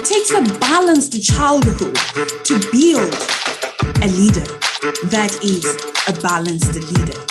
takes a balanced childhood to build a leader that is a balanced leader.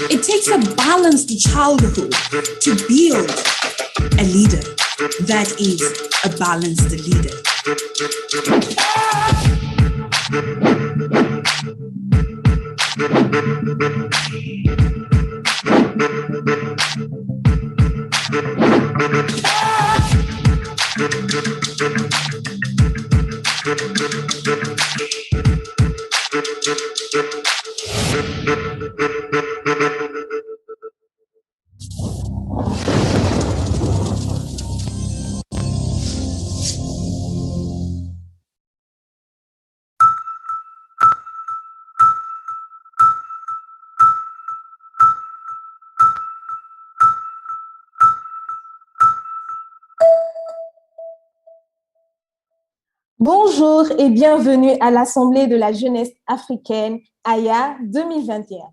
It takes a balanced childhood to build a leader that is a balanced leader. Bonjour et bienvenue à l'Assemblée de la jeunesse africaine AYA 2021,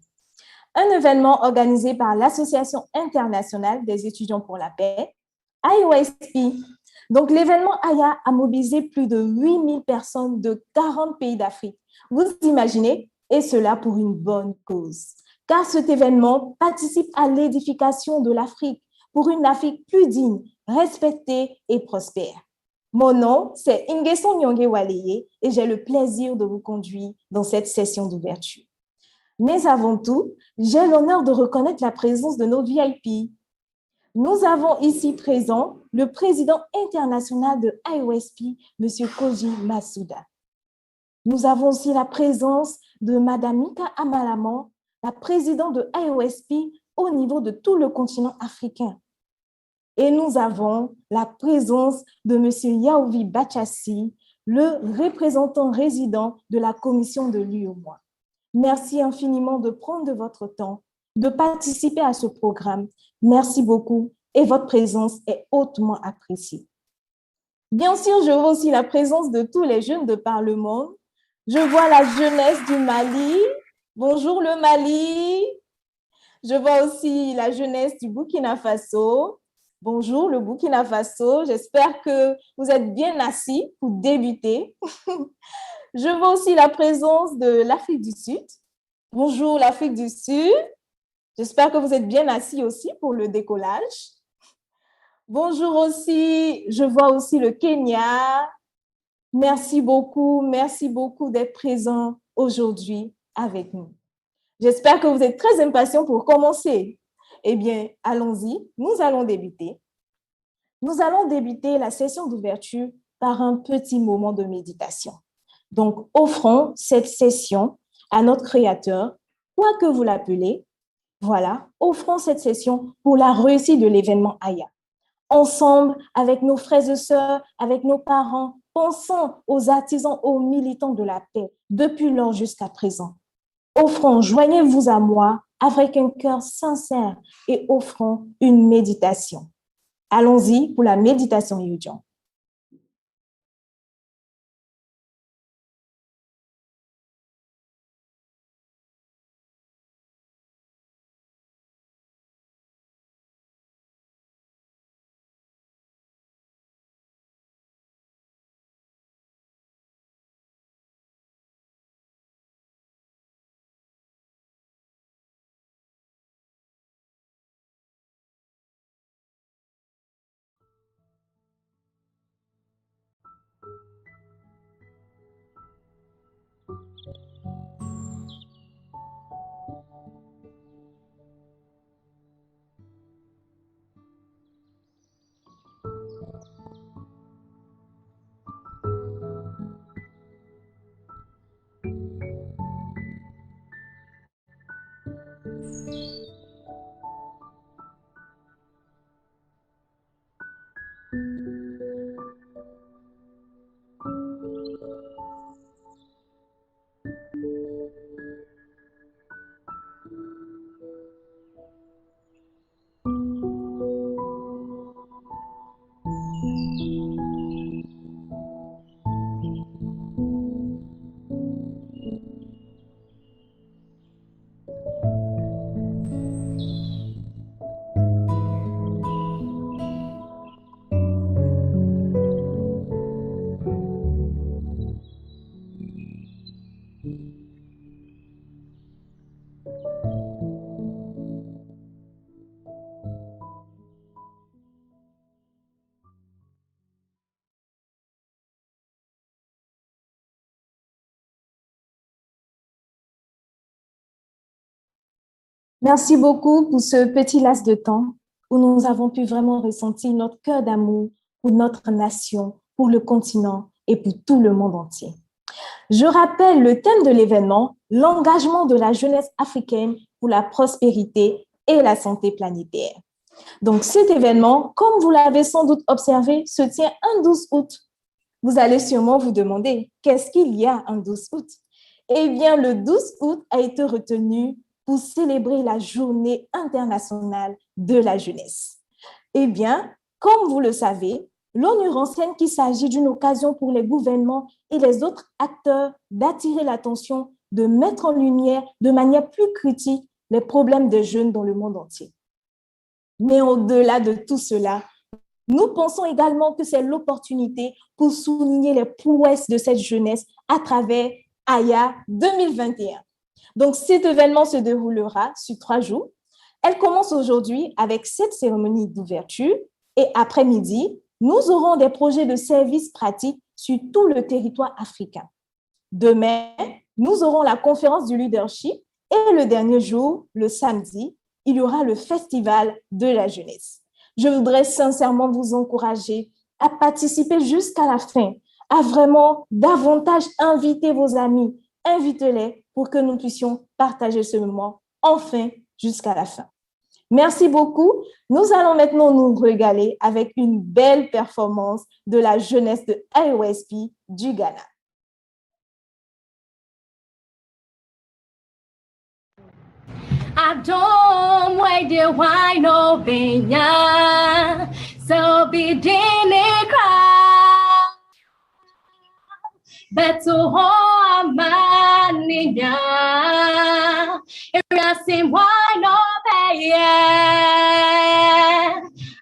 un événement organisé par l'Association internationale des étudiants pour la paix, IAYSP. Donc, l'événement AYA a mobilisé plus de 8000 personnes de 40 pays d'Afrique. Vous imaginez, et cela pour une bonne cause. Car cet événement participe à l'édification de l'Afrique pour une Afrique plus digne, respectée et prospère. Mon nom, c'est Ingeson Nyonge Waleye et j'ai le plaisir de vous conduire dans cette session d'ouverture. Mais avant tout, j'ai l'honneur de reconnaître la présence de nos VIP. Nous avons ici présent le président international de IAYSP, M. Koji Masuda. Nous avons aussi la présence de Mme Mika Amalaman, la présidente de IAYSP au niveau de tout le continent africain. Et nous avons la présence de M. Yaouvi Bachassi, le représentant résident de la commission de l'UEMOA. Merci infiniment de prendre de votre temps, de participer à ce programme. Merci beaucoup et votre présence est hautement appréciée. Bien sûr, je vois aussi la présence de tous les jeunes de par le monde. Je vois la jeunesse du Mali. Bonjour le Mali. Je vois aussi la jeunesse du Burkina Faso. Bonjour le Burkina Faso, j'espère que vous êtes bien assis pour débuter. Je vois aussi la présence de l'Afrique du Sud. Bonjour l'Afrique du Sud, j'espère que vous êtes bien assis aussi pour le décollage. Bonjour aussi, je vois aussi le Kenya. Merci beaucoup d'être présents aujourd'hui avec nous. J'espère que vous êtes très impatients pour commencer. Eh bien, allons-y, nous allons débuter. Nous allons débuter la session d'ouverture par un petit moment de méditation. Donc, offrons cette session à notre Créateur, quoi que vous l'appelez. Voilà, offrons cette session pour la réussite de l'événement AYA. Ensemble, avec nos frères et sœurs, avec nos parents, pensons aux artisans, aux militants de la paix, depuis lors jusqu'à présent. Offrons, joignez-vous à moi avec un cœur sincère et offrons une méditation. Allons-y pour la méditation Yujian. Merci beaucoup pour ce petit laps de temps où nous avons pu vraiment ressentir notre cœur d'amour pour notre nation, pour le continent et pour tout le monde entier. Je rappelle le thème de l'événement, l'engagement de la jeunesse africaine pour la prospérité et la santé planétaire. Donc cet événement, comme vous l'avez sans doute observé, se tient un 12 août. Vous allez sûrement vous demander, qu'est-ce qu'il y a un 12 août? Eh bien, le 12 août a été retenu pour célébrer la Journée internationale de la jeunesse. Eh bien, comme vous le savez, l'ONU renseigne qu'il s'agit d'une occasion pour les gouvernements et les autres acteurs d'attirer l'attention, de mettre en lumière de manière plus critique les problèmes des jeunes dans le monde entier. Mais au-delà de tout cela, nous pensons également que c'est l'opportunité pour souligner les prouesses de cette jeunesse à travers AYA 2021. Donc, cet événement se déroulera sur 3 jours. Elle commence aujourd'hui avec cette cérémonie d'ouverture et après-midi, nous aurons des projets de services pratiques sur tout le territoire africain. Demain, nous aurons la conférence du leadership et le dernier jour, le samedi, il y aura le Festival de la jeunesse. Je voudrais sincèrement vous encourager à participer jusqu'à la fin, à vraiment davantage inviter vos amis, invitez-les pour que nous puissions partager ce moment enfin jusqu'à la fin. Merci beaucoup. Nous allons maintenant nous régaler avec une belle performance de la jeunesse de IAYSP du Ghana. Adom why the why no benya so be dine cry but to home maninya sim why no pay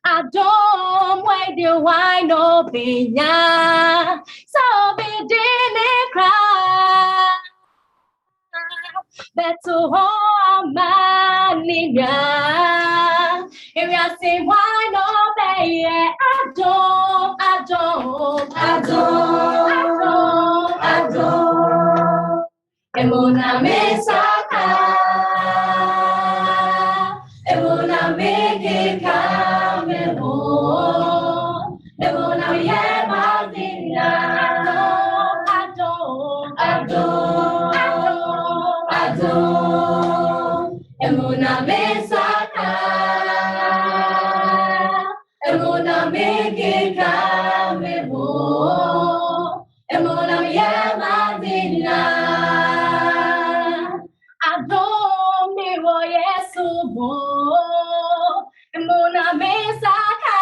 Adom why the why no benya so be dine cry Beto Maninya, if you say why no pay, Adom, Emuna Mesaka, Emuna Megika, Emuna Yemadina, Adom, Emuna Mesaka, Emuna Megika, Emuna Yemadina, Adom, Miwo Yesubo, Emuna Mesaka,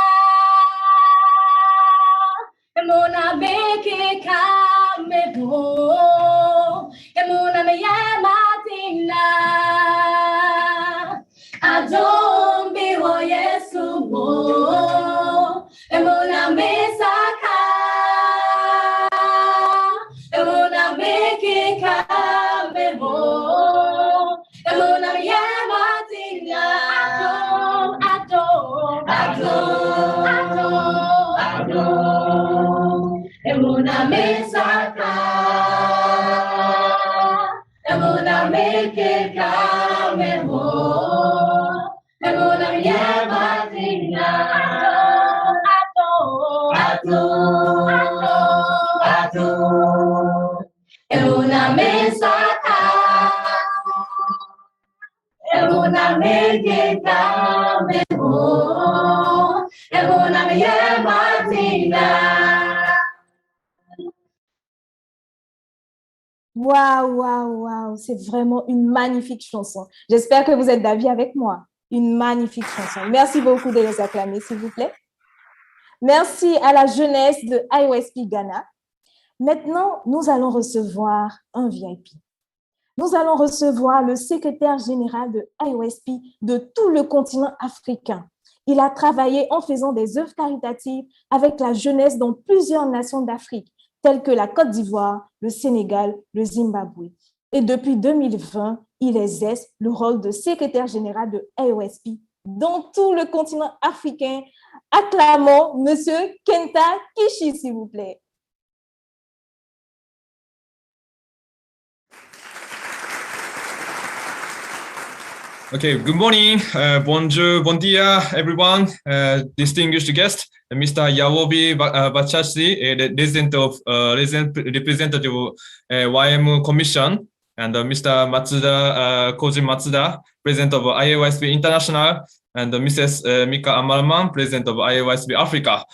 Emuna Megika, Emuna Yemadina, Adom biwo Yesubo, Emuna Mesaka, Emuna Mekika Mebo, Emuna Yemadina, Adom, Emuna Mesaka, Emuna Mekika Mebo, Emuna Yemadina, Adom, Emuna Mesaka, Emuna Mekika Mebo, Emuna Yemadina. Waouh, c'est vraiment une magnifique chanson. J'espère que vous êtes d'avis avec moi. Une magnifique chanson. Merci beaucoup de les acclamer, s'il vous plaît. Merci à la jeunesse de IAYSP Ghana. Maintenant, nous allons recevoir un VIP. Nous allons recevoir le secrétaire général de IAYSP de tout le continent africain. Il a travaillé en faisant des œuvres caritatives avec la jeunesse dans plusieurs nations d'Afrique, telles que la Côte d'Ivoire, le Sénégal, le Zimbabwe. Et depuis 2020, il exerce le rôle de secrétaire général de IAYSP dans tout le continent africain. Acclamons M. Kenta Kishi, s'il vous plaît. Okay, good morning, bonjour, bon dia, everyone. Distinguished guest, Mr. Yawobi Bachashi, the resident representative of YM Commission, and Mr. Matsuda, Koji Matsuda, president of IAYSP International, and Mrs. Mika Amalman, president of IAYSP Africa,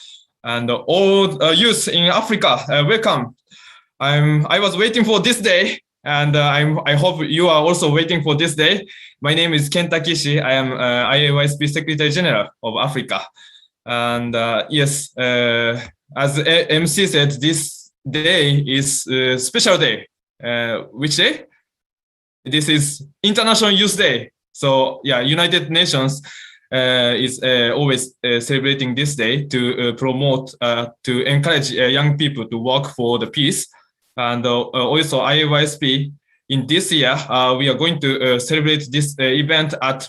and all youth in Africa, welcome. I was waiting for this day, and I hope you are also waiting for this day. My name is Kenta Kishi. I am IAYSP Secretary General of Africa. And yes, as MC said, this day is a special day. Which day? This is International Youth Day. So yeah, United Nations is always celebrating this day to promote, to encourage young people to work for the peace. And also IAYSP, in this year, we are going to celebrate this event at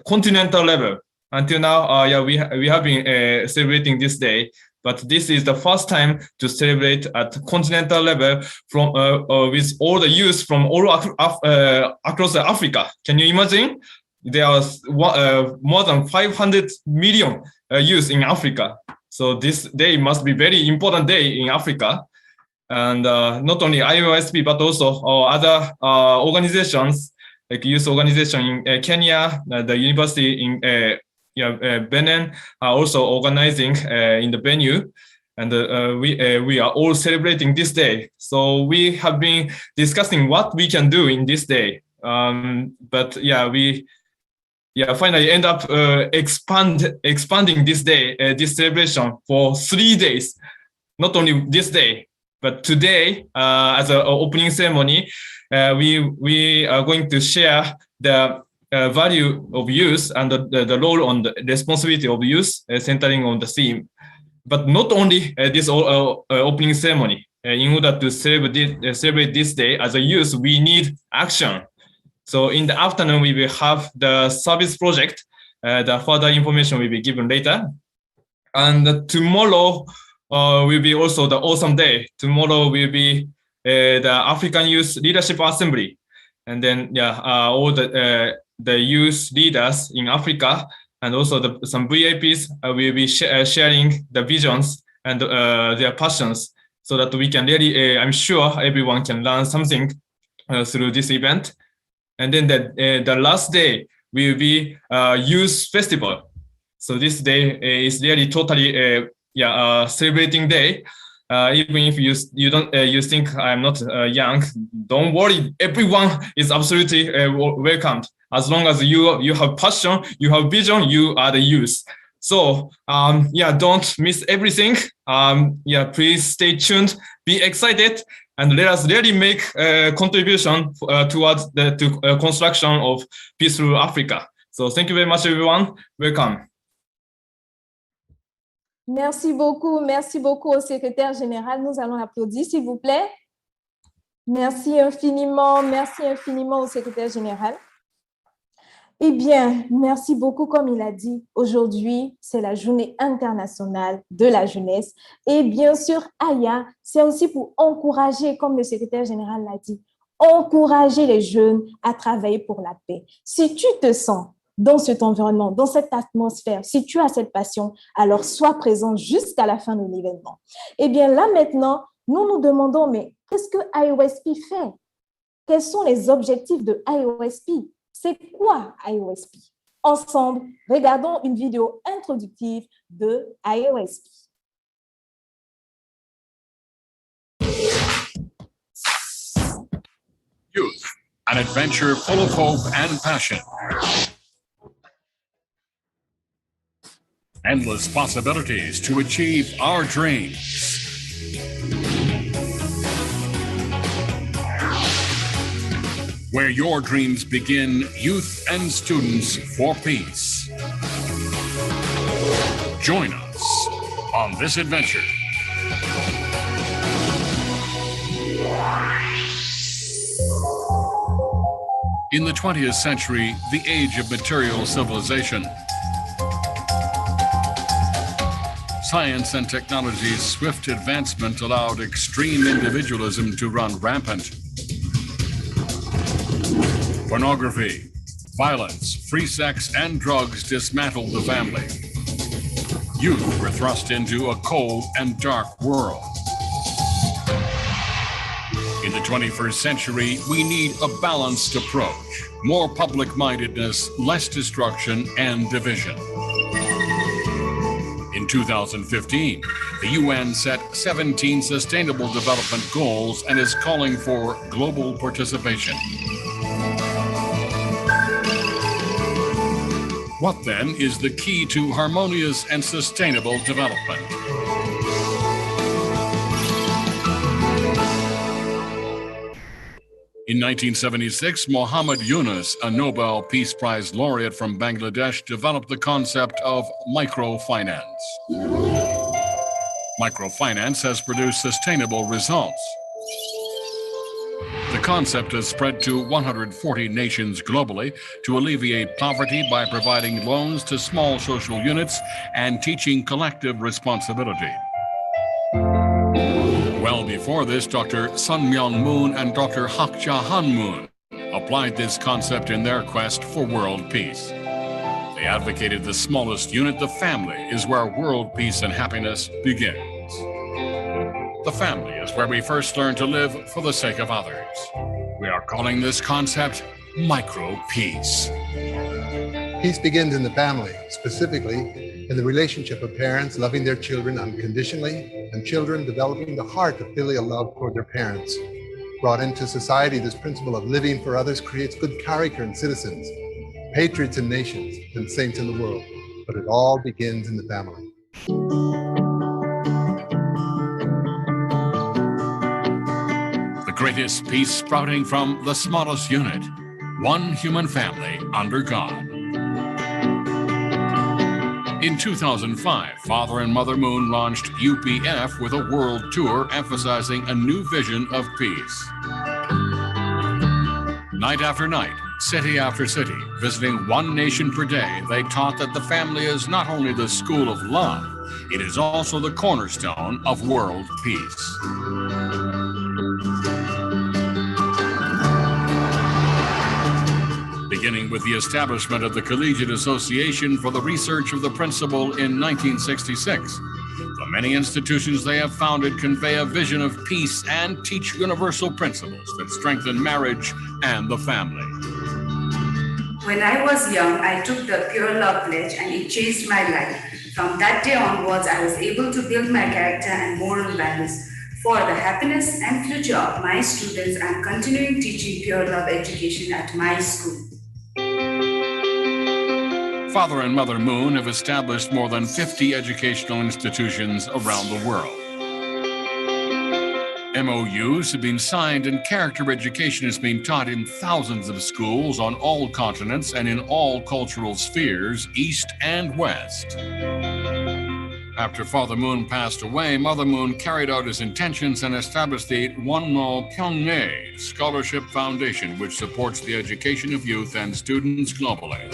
continental level. Until now, yeah, we have been celebrating this day, but this is the first time to celebrate at continental level from with all the youth from all across Africa. Can you imagine? There are more than 500 million youth in Africa. So this day must be very important day in Africa. And not only IAYSP, but also other organizations, like youth organization in Kenya, the university in Benin are also organizing in the venue. And we are all celebrating this day. So we have been discussing what we can do in this day. But yeah, we finally end up expanding this day, this celebration for 3 days. Not only this day, but today, as an opening ceremony, we are going to share the value of youth and the role on the responsibility of youth, centering on the theme. But not only this opening ceremony. In order to celebrate this day as a youth, we need action. So in the afternoon, we will have the service project. The further information will be given later. And tomorrow, will be also the awesome day. Tomorrow will be the African Youth Leadership Assembly. And then, all the youth leaders in Africa and also some VIPs will be sharing the visions and their passions so that we can really, I'm sure everyone can learn something through this event. And then the last day will be Youth Festival. So this day is really totally celebrating day. Even if you don't you think I'm not young, don't worry. Everyone is absolutely welcomed. As long as you have passion, you have vision, you are the youth. So don't miss everything. Please stay tuned, be excited, and let us really make a contribution towards the construction of peaceful Africa. So thank you very much, everyone. Welcome. Merci beaucoup au secrétaire général. Nous allons l'applaudir, s'il vous plaît. Merci infiniment au secrétaire général. Eh bien, merci beaucoup, comme il a dit. Aujourd'hui, c'est la journée internationale de la jeunesse. Et bien sûr, AYA, c'est aussi pour encourager, comme le secrétaire général l'a dit, encourager les jeunes à travailler pour la paix. Si tu te sens dans cet environnement, dans cette atmosphère, si tu as cette passion, alors sois présent jusqu'à la fin de l'événement. Eh bien, là maintenant, nous nous demandons, mais qu'est-ce que IAYSP fait? Quels sont les objectifs de IAYSP? C'est quoi IAYSP? Ensemble, regardons une vidéo introductive de IAYSP. Youth, an adventure full of hope and passion. Endless possibilities to achieve our dreams. Where your dreams begin, youth and students for peace. Join us on this adventure. In the 20th century, the age of material civilization, science and technology's swift advancement allowed extreme individualism to run rampant. Pornography, Violence, free sex, and drugs dismantled the family. Youth were thrust into a cold and dark world. In the 21st century, we need a balanced approach. More public-mindedness, less destruction and division. In 2015, the UN set 17 Sustainable Development Goals and is calling for global participation. What then is the key to harmonious and sustainable development? In 1976, Muhammad Yunus, a Nobel Peace Prize laureate from Bangladesh, developed the concept of microfinance. Microfinance has produced sustainable results. The concept has spread to 140 nations globally to alleviate poverty by providing loans to small social units and teaching collective responsibility. Well before this, Dr. Sun Myung Moon and Dr. Hak Ja Han Moon applied this concept in their quest for world peace. They advocated the smallest unit, the family, is where world peace and happiness begins. The family is where we first learn to live for the sake of others. We are calling this concept micro-peace. Peace begins in the family, specifically in the relationship of parents loving their children unconditionally and children developing the heart of filial love toward their parents. Brought into society, this principle of living for others creates good character in citizens, patriots in nations, and saints in the world. But it all begins in the family. The greatest peace sprouting from the smallest unit, one human family under God. In 2005, Father and Mother Moon launched UPF with a world tour emphasizing a new vision of peace. Night after night, city after city, visiting one nation per day, they taught that the family is not only the school of love, it is also the cornerstone of world peace. Beginning with the establishment of the Collegiate Association for the Research of the Principle in 1966. The many institutions they have founded convey a vision of peace and teach universal principles that strengthen marriage and the family. When I was young, I took the Pure Love Pledge and it changed my life. From that day onwards, I was able to build my character and moral values. For the happiness and future of my students, I'm continuing teaching Pure Love education at my school. Father and Mother Moon have established more than 50 educational institutions around the world. MOUs have been signed and character education is being taught in thousands of schools on all continents and in all cultural spheres, East and West. After Father Moon passed away, Mother Moon carried out his intentions and established the Wonmo Pyongne Scholarship Foundation, which supports the education of youth and students globally.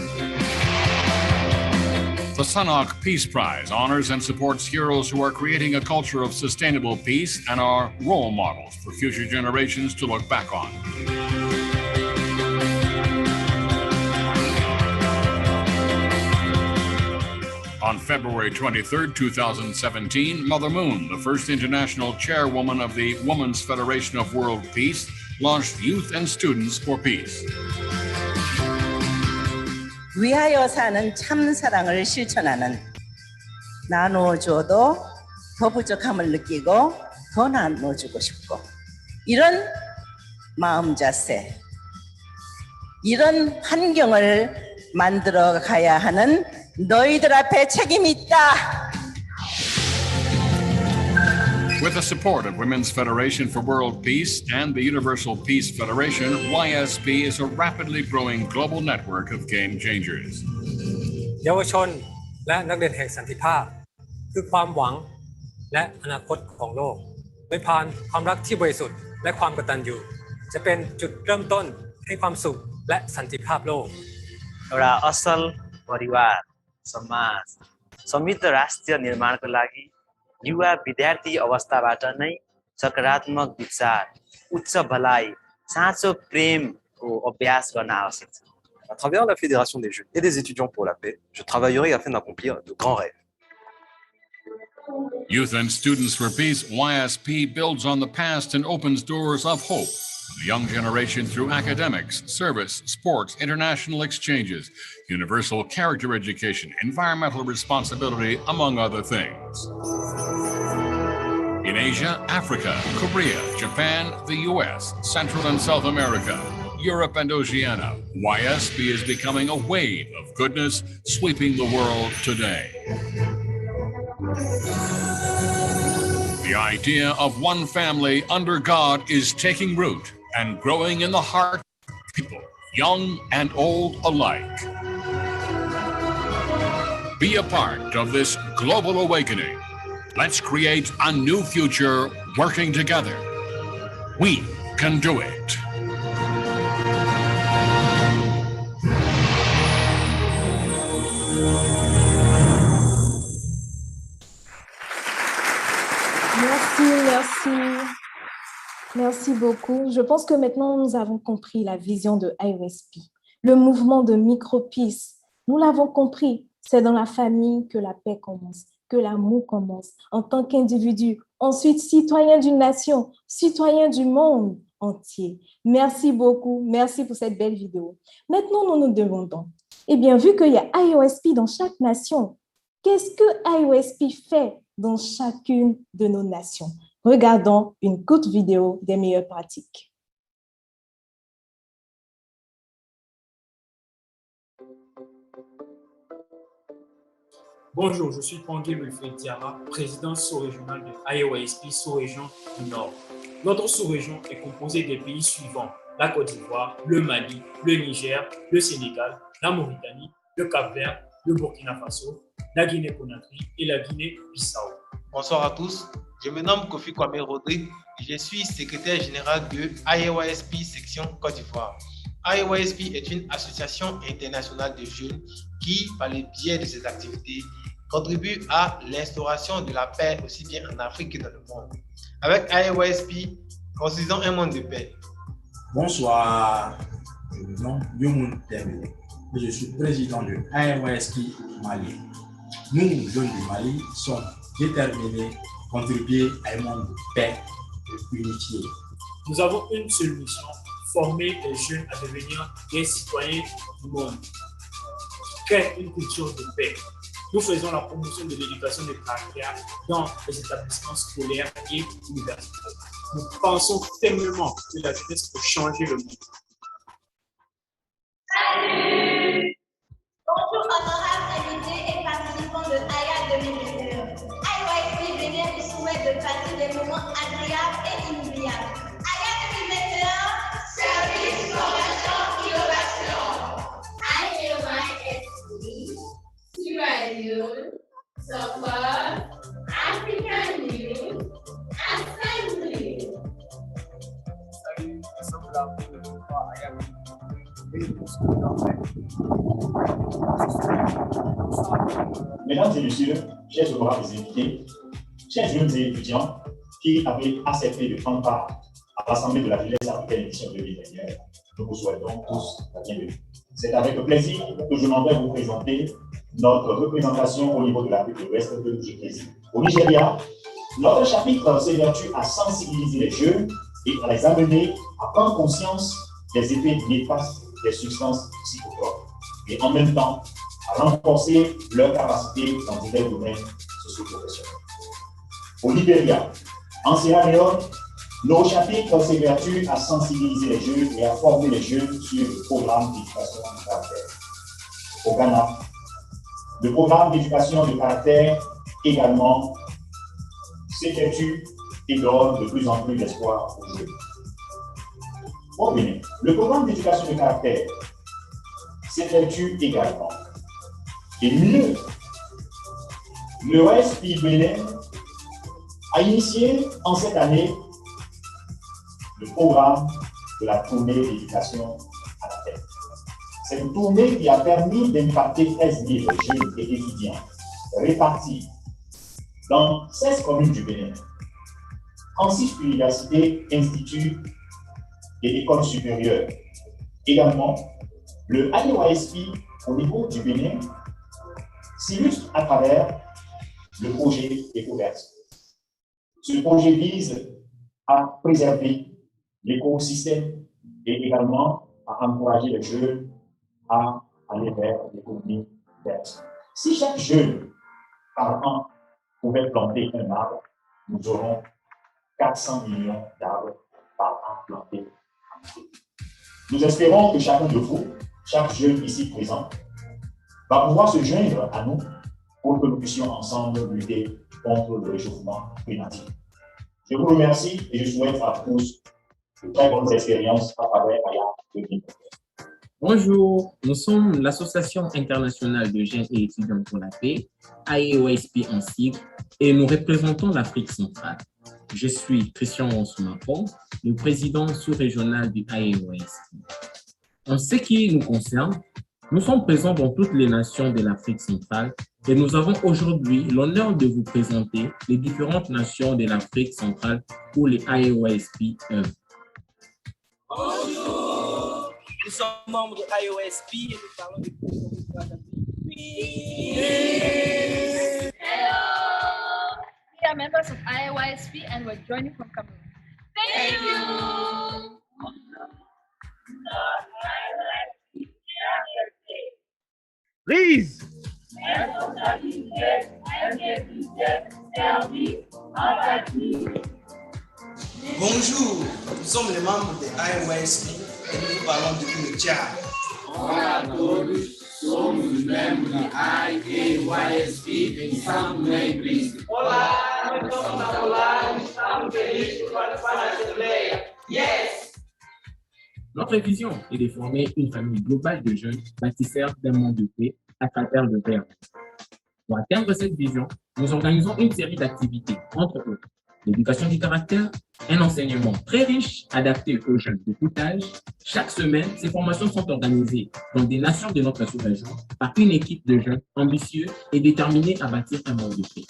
The Sanok Peace Prize honors and supports heroes who are creating a culture of sustainable peace and are role models for future generations to look back on. On February 23, 2017, Mother Moon, the first international chairwoman of the Women's Federation of World Peace, launched Youth and Students for Peace. 위하여 사는 참 사랑을 실천하는 나눠줘도 더 부족함을 느끼고 더 나눠주고 싶고 이런 마음 자세, 이런 환경을 만들어 가야 하는 너희들 앞에 책임이 있다. With the support of Women's Federation for World Peace and the Universal Peace Federation, YSP is a rapidly growing global network of game changers. เยาวชนและนักเรียนแห่งสันติภาพคือความหวังและอนาคตของโลกโดยผ่านความรักที่บริสุทธิ์และความกตัญญูจะเป็นจุดเริ่มต้นให้ความสุขและสันติภาพโลก एउटा असल परिवार समाज समृद्ध राष्ट्र निर्माणको लागि युवा विद्यार्थी अवस्थाबाट नै सकारात्मक विचार उच्च भलाइ साँचो प्रेमको अभ्यास गर्न आवश्यक छ À travers la Fédération des jeunes et des étudiants pour la paix, je travaillerai afin d'accomplir de grands rêves. Youth and Students for Peace, YSP, builds on the past and opens doors of hope for the young generation through academics, service, sports, international exchanges, universal character education, environmental responsibility, among other things. In Asia, Africa, Korea, Japan, the US, Central and South America, Europe and Oceania, YSP is becoming a wave of goodness sweeping the world today. The idea of one family under God is taking root and growing in the heart of people, young and old alike. Be a part of this global awakening. Let's create a new future working together. We can do it. Merci beaucoup. Je pense que maintenant, nous avons compris la vision de IAYSP. Le mouvement de micro-peace, nous l'avons compris, c'est dans la famille que la paix commence, que l'amour commence, en tant qu'individu, ensuite citoyen d'une nation, citoyen du monde entier. Merci beaucoup, merci pour cette belle vidéo. Maintenant, nous nous demandons, eh bien, vu qu'il y a IAYSP dans chaque nation, qu'est-ce que IAYSP fait dans chacune de nos nations? Regardons une courte vidéo des meilleures pratiques. Bonjour, je suis Pangé Festiavl, président sous-régional de IAYSP sous-région du Nord. Notre sous-région est composée des pays suivants: la Côte d'Ivoire, le Mali, le Niger, le Sénégal, la Mauritanie, le Cap-Vert, le Burkina Faso, la Guinée-Conakry et la Guinée-Bissau. Bonsoir à tous, je me nomme Kofi Kwame Rodrigue et je suis secrétaire général de IAYSP section Côte d'Ivoire. IAYSP est une association internationale de jeunes qui, par le biais de ses activités, contribue à l'instauration de la paix aussi bien en Afrique que dans le monde. Avec IAYSP, construisons un monde de paix. Bonsoir, je me nomme Yomun Dembélé et je suis président de IAYSP Mali. Nous, jeunes du Mali, sommes déterminés à contribuer à un monde de paix et d'unité. Nous avons une seule mission: former les jeunes à devenir des citoyens du monde. Créer une culture de paix. Nous faisons la promotion de l'éducation de caractère dans les établissements scolaires et universitaires. Nous pensons fermement que la jeunesse peut changer le monde. Salut! Bonjour honorables invités et participants de AYA 2021. IAYSP vient du souhait de passer des moments agréables et inoubliables. AYA 2021, service, formation, innovation. IAYSP, Radio, Support, African Youth, Assembly. Salut, nous sommes là pour le repas AYA. Mesdames et messieurs, chers honorables invités, chers jeunes et étudiants qui avaient accepté de prendre part à l'Assemblée de la jeunesse africaine édition 2021, nous vous souhaitons tous la bienvenue. C'est avec plaisir que je m'en vais vous présenter notre représentation au niveau de l'Afrique de l'Ouest que je préside. Au Nigeria, notre chapitre s'évertue à sensibiliser les jeunes et à les amener à prendre conscience des effets néfastes des substances psychotropes et en même temps à renforcer leur capacité dans divers domaines socio-professionnels. Au Libéria, en Sierra Leone, nos chapitres s'évertuent à sensibiliser les jeunes et à former les jeunes sur le programme d'éducation de caractère. Au Ghana, le programme d'éducation de caractère également s'évertue et donne de plus en plus d'espoir aux jeunes. Au Bénin, le programme d'éducation de caractère s'évertue également. Et mieux, le IAYSP Bénin a initié en cette année le programme de la tournée d'éducation à la paix. C'est une tournée qui a permis d'impacter 13 000 jeunes et étudiants répartis dans 16 communes du Bénin, 36 universités, instituts et écoles supérieures. Également, Le IAYSP au niveau du Bénin s'illustre à travers le projet Éco-Verse. Ce projet vise à préserver l'écosystème et également à encourager les jeunes à aller vers l'économie verte. Si chaque jeune par an pouvait planter un arbre, nous aurons 400 millions d'arbres par an plantés. Nous espérons que chacun de vous, chaque jeune ici présent, va pouvoir se joindre à nous pour que nous puissions ensemble lutter contre le réchauffement climatique. Je vous remercie et je souhaite à tous de très bonnes expériences à travers IAYSP 2021. Bonjour, nous sommes l'Association internationale de jeunes et étudiants pour la paix, IAYSP en sigle, et nous représentons l'Afrique centrale. Je suis Christian Onsumapon, le président sous-régional du IAYSP. En ce qui nous concerne, nous sommes présents dans toutes les nations de l'Afrique centrale et nous avons aujourd'hui l'honneur de vous présenter les différentes nations de l'Afrique centrale où les IAYSP œuvrent. Bonjour, nous sommes membres de IAYSP et nous parlons du Hello, we are members of IAYSP and we're joining from Cameroon. Thank you. Please. Bonjour, nous sommes les membres de IAYSP et nous parlons depuis le Tchad. Hola a todos, somos membros da IAYSP em São Tomé e Príncipe. Olá, nós somos Napoleão, estamos felizes por participar da Assembleia. Yes! Notre vision est de former une famille globale de jeunes bâtisseurs d'un monde de paix à travers le verbe. Pour atteindre cette vision, nous organisons une série d'activités, entre autres l'éducation du caractère, un enseignement très riche adapté aux jeunes de tout âge. Chaque semaine, ces formations sont organisées dans des nations de notre sous-région par une équipe de jeunes ambitieux et déterminés à bâtir un monde de paix.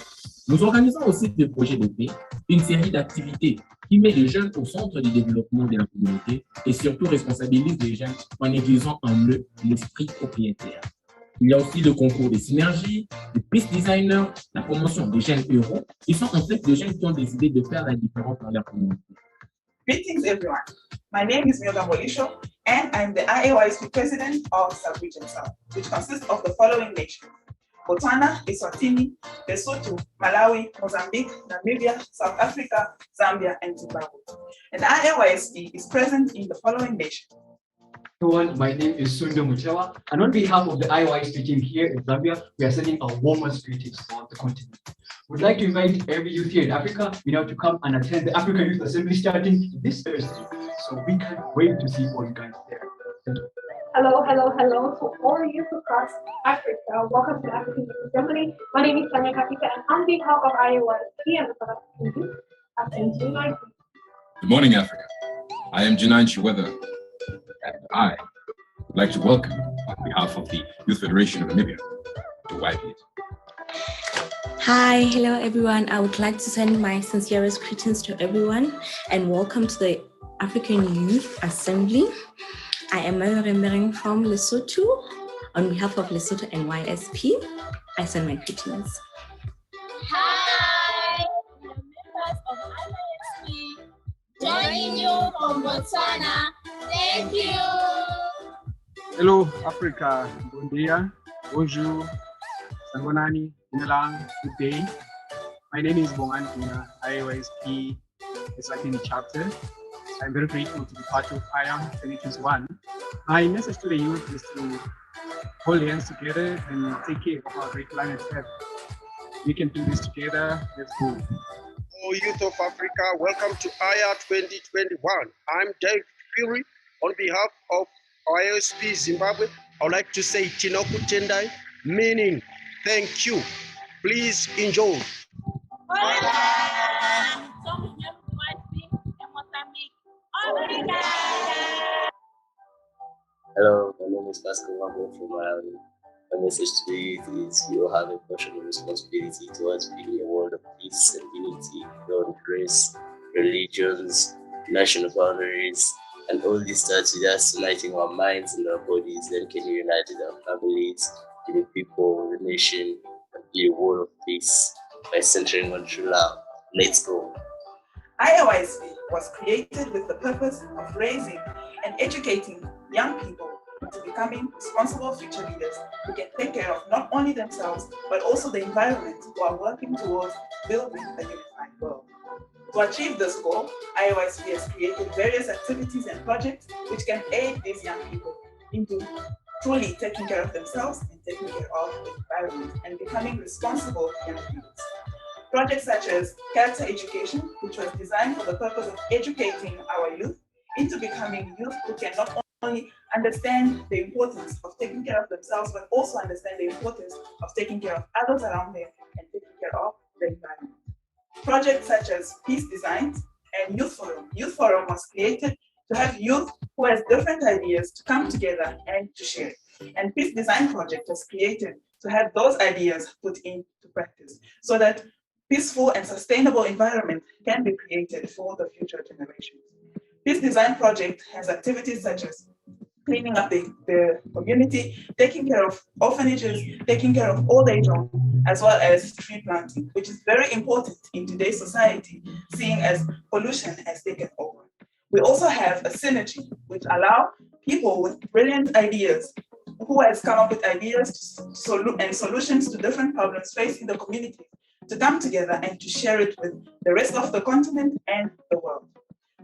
Nous organisons aussi des projets de paix, une série d'activités qui met les jeunes au centre du développement de la communauté et surtout responsabilise les jeunes en aiguisant en eux l'esprit propriétaire. Il y a aussi le concours des synergies, des peace designers, la promotion des jeunes héros. Ils sont en fait des jeunes qui ont décidé de faire la différence dans leur communauté. Greetings everyone. My name is Milda Molisho and I'm the IAYSP president of Sub-Region South, which consists of the following nations: Botswana, Eswatini, Lesotho, Malawi, Mozambique, Namibia, South Africa, Zambia, and Zimbabwe. And IAYSP is present in the following nations: Everyone, my name is Sundo Mutewa, and on behalf of the IAYSP team here in Zambia, we are sending our warmest greetings throughout the continent. We'd like to invite every youth here in Africa, to come and attend the African Youth Assembly starting this Thursday. So we can't wait to see all you guys there. Thank you. Hello to all youth across Africa. Welcome to the African Youth Assembly. My name is Tanya Kapita, and on behalf of IAYSP and the South African Youth, I send you my greetings. Good morning, Africa. I am Janan Chiweather, and I would like to welcome on behalf of the Youth Federation of Namibia to YPS. Hi, hello everyone. I would like to send my sincerest greetings to everyone and welcome to the African Youth Assembly. I am remembering from Lesotho. On behalf of Lesotho and YSP, I send my greetings. Hi, we are members of IAYSP, joining you from Botswana. Thank you. Hello, Africa. Bon dia, bonjour, sangonani, inalang, good day. My name is Bongan Tuna, IAYSP Eswatini chapter. I'm very grateful to be part of IAM 2021. My message to the youth is to hold hands together and take care of our great planet Earth. We can do this together. Let's go. Hello, youth of Africa. Welcome to IA 2021. I'm Dave Fury. On behalf of IAYSP Zimbabwe, I would like to say Tinoku Tendai, meaning thank you. Please enjoy. Hello, my name is Pascal Wambo from Malawi. My message to the youth is we all have a personal responsibility towards building a world of peace and unity beyond race, religions, national boundaries, And all this starts with us uniting our minds and our bodies. Then can you unite with our families, with the people, with the nation, and be a world of peace by centering on true love. Let's go. IAYSP was created with the purpose of raising and educating young people into becoming responsible future leaders who can take care of not only themselves, but also the environment while working towards building a unified world. To achieve this goal, IAYSP has created various activities and projects which can aid these young people into truly taking care of themselves and taking care of the environment and becoming responsible young people. Projects such as Character Education, which was designed for the purpose of educating our youth into becoming youth who can not only understand the importance of taking care of themselves, but also understand the importance of taking care of others around them and taking care of the environment. Projects such as Peace Designs and Youth Forum. Youth Forum was created to have youth who has different ideas to come together and to share. And Peace Design Project was created to have those ideas put into practice so that peaceful and sustainable environment can be created for the future generations. Peace Design Project has activities such as cleaning up the community, taking care of orphanages, taking care of old age homes, as well as tree planting, which is very important in today's society, seeing as pollution has taken over. We also have a synergy, which allows people with brilliant ideas who has come up with ideas and solutions to different problems facing the community to come together and to share it with the rest of the continent and the world.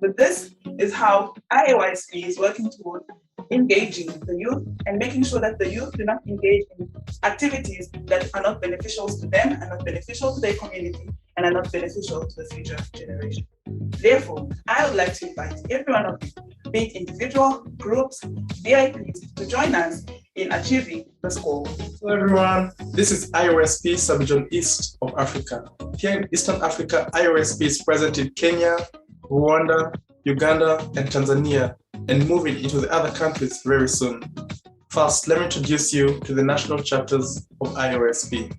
But this is how IAYSP is working toward engaging the youth and making sure that the youth do not engage in activities that are not beneficial to them, are not beneficial to their community, and are not beneficial to the future generation. Therefore, I would like to invite every one of you, be it individual, groups, VIPs, to join us in achieving this goal. Hello everyone, this is IAYSP Sub-Region East of Africa. Here in Eastern Africa, IAYSP is present in Kenya, Rwanda, Uganda, and Tanzania, and moving into the other countries very soon. First, let me introduce you to the national chapters of IAYSP.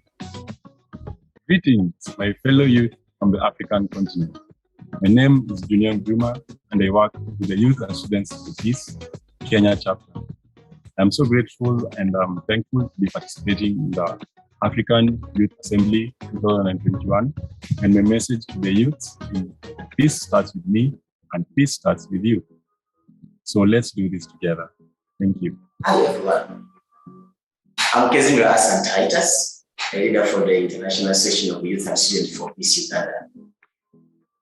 Greetings, my fellow youth from the African continent. My name is Junior Juma, and I work with the Youth and Students for Peace, Kenya chapter. I'm so grateful and I'm thankful to be participating in the African Youth Assembly 2021, and my message to the youth is peace starts with me and peace starts with you. So let's do this together. Thank you. Hello everyone. I'm Kezimra Hassan Titus, a leader for the International Section of Youth and Students for Peace Uganda.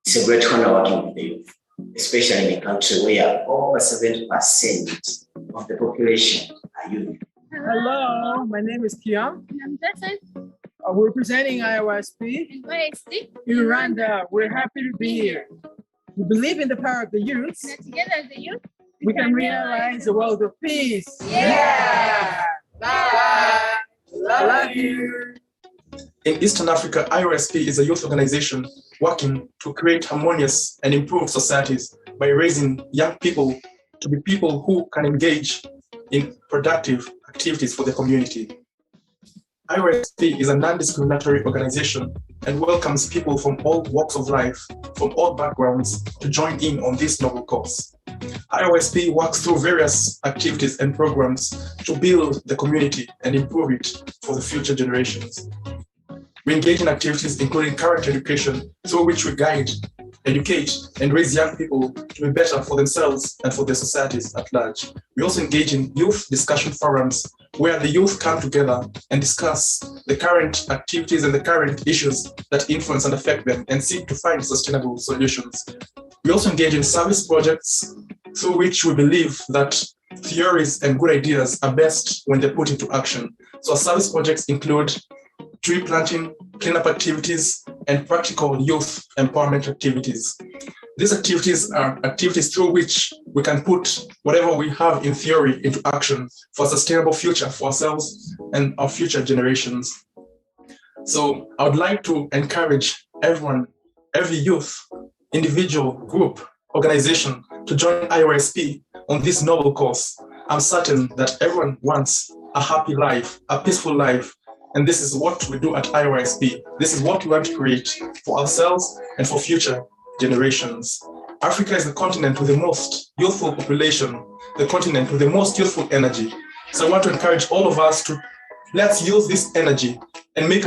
It's a great honor working with the youth, especially in a country where over 70% of the population are youth. Hello, my name is Kiam. I'm Jason. We're representing IAYSP in Rwanda. We're happy to be here. We believe in the power of the youth. Together as the youth, we can realize a world of peace. Yeah! Bye! Love you! In Eastern Africa, IAYSP is a youth organization working to create harmonious and improved societies by raising young people to be people who can engage in productive activities for the community. IAYSP is a non-discriminatory organization and welcomes people from all walks of life, from all backgrounds, to join in on this noble cause. IAYSP works through various activities and programs to build the community and improve it for the future generations. We engage in activities including character education, through which we guide, educate, and raise young people to be better for themselves and for their societies at large. We also engage in youth discussion forums where the youth come together and discuss the current activities and the current issues that influence and affect them and seek to find sustainable solutions. We also engage in service projects through which we believe that theories and good ideas are best when they're put into action. So our service projects include tree planting, cleanup activities, and practical youth empowerment activities. These activities are activities through which we can put whatever we have in theory into action for a sustainable future for ourselves and our future generations. So I would like to encourage everyone, every youth, individual, group, organization to join IAYSP on this noble cause. I'm certain that everyone wants a happy life, a peaceful life, and this is what we do at IAYSP. This is what we want to create for ourselves and for future generations. Africa is the continent with the most youthful population, the continent with the most youthful energy. So I want to encourage all of us to let's use this energy and make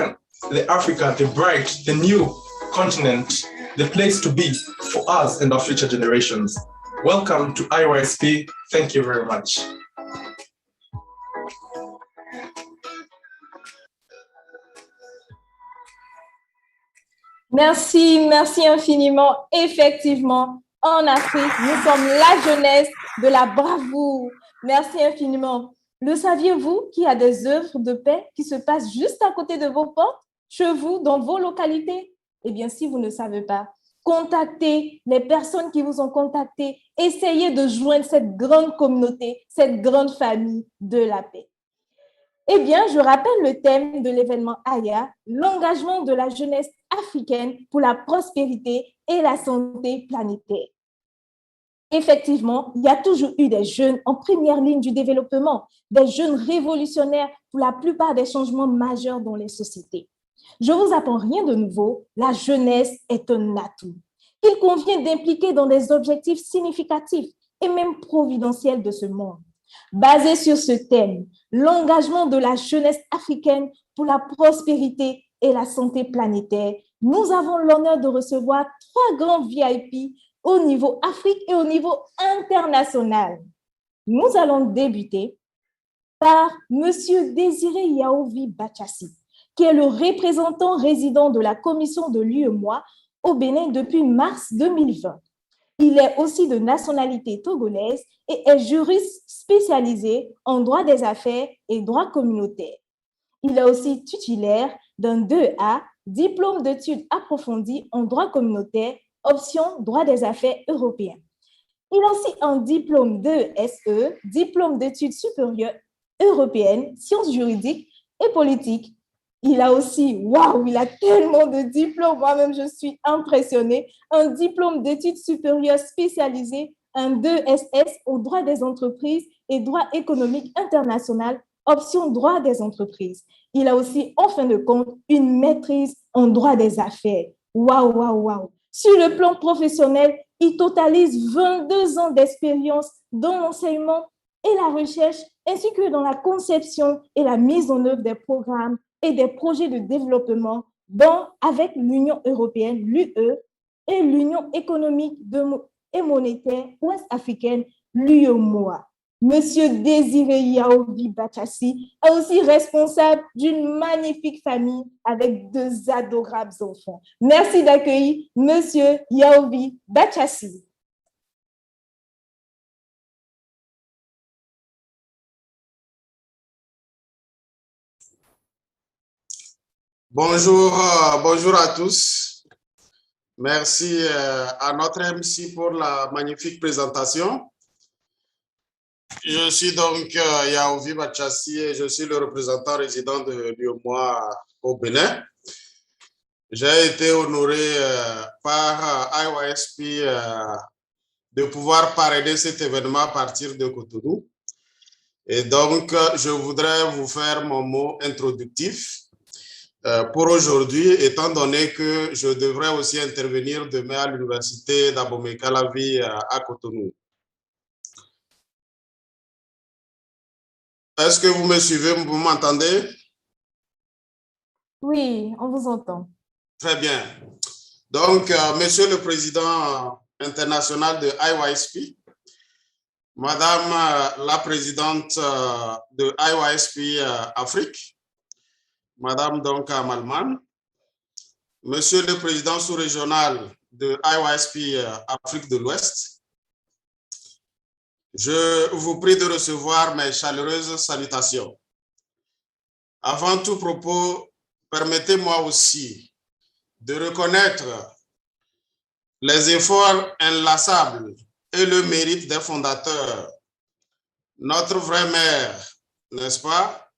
the Africa, the bright, the new continent, the place to be for us and our future generations. Welcome to IAYSP. Thank you very much. Merci, merci infiniment. Effectivement, en Afrique, nous sommes la jeunesse de la bravoure. Merci infiniment. Le saviez-vous qu'il y a des œuvres de paix qui se passent juste à côté de vos portes, chez vous, dans vos localités? Eh bien, si vous ne savez pas, contactez les personnes qui vous ont contacté. Essayez de joindre cette grande communauté, cette grande famille de la paix. Eh bien, je rappelle le thème de l'événement AYA, l'engagement de la jeunesse africaine pour la prospérité et la santé planétaire. Effectivement, il y a toujours eu des jeunes en première ligne du développement, des jeunes révolutionnaires pour la plupart des changements majeurs dans les sociétés. Je ne vous apprends rien de nouveau, la jeunesse est un atout qu'il convient d'impliquer dans des objectifs significatifs et même providentiels de ce monde. Basé sur ce thème, l'engagement de la jeunesse africaine pour la prospérité et la santé planétaire, nous avons l'honneur de recevoir 3 grands VIP au niveau Afrique et au niveau international. Nous allons débuter par M. Désiré Yaovi Bachassi, qui est le représentant résident de la commission de l'UEMOA au Bénin depuis mars 2020. Il est aussi de nationalité togolaise et est juriste spécialisé en droit des affaires et droit communautaire. Il est aussi titulaire d'un 2A, diplôme d'études approfondies en droit communautaire, option droit des affaires européen. Il a aussi un diplôme 2SE, diplôme d'études supérieures européennes, sciences juridiques et politiques. Il a aussi, waouh, il a tellement de diplômes, moi-même je suis impressionnée, un diplôme d'études supérieures spécialisées, un 2SS au droit des entreprises et droit économique international, option droit des entreprises. Il a aussi, en fin de compte, une maîtrise en droit des affaires. Waouh, waouh, waouh. Sur le plan professionnel, il totalise 22 ans d'expérience dans l'enseignement et la recherche, ainsi que dans la conception et la mise en œuvre des programmes et des projets de développement avec l'Union européenne, l'UE, et l'Union économique et monétaire ouest-africaine, l'UEMOA. Monsieur Désiré Yaovi Bachassi est aussi responsable d'une magnifique famille avec 2 adorables enfants. Merci d'accueillir Monsieur Yaovi Bachassi. Bonjour, bonjour à tous. Merci à notre MC pour la magnifique présentation. Je suis donc Yaovi Bachassi et je suis le représentant résident de l'UEMOA au Bénin. J'ai été honoré par IAYSP de pouvoir parrainer cet événement à partir de Cotonou. Et donc, je voudrais vous faire mon mot introductif pour aujourd'hui, étant donné que je devrais aussi intervenir demain à l'université d'Abomey-Calavi à Cotonou. Est-ce que vous me suivez, vous m'entendez? Oui, on vous entend. Très bien. Donc, Monsieur le Président international de IAYSP, Madame la Présidente de IAYSP Afrique, Madame donc Malman, Monsieur le Président sous-régional de IAYSP Afrique de l'Ouest, je vous prie de recevoir mes chaleureuses salutations. Avant tout propos, permettez-moi aussi de reconnaître les efforts inlassables et le mérite des fondateurs, notre vraie mère, n'est-ce pas,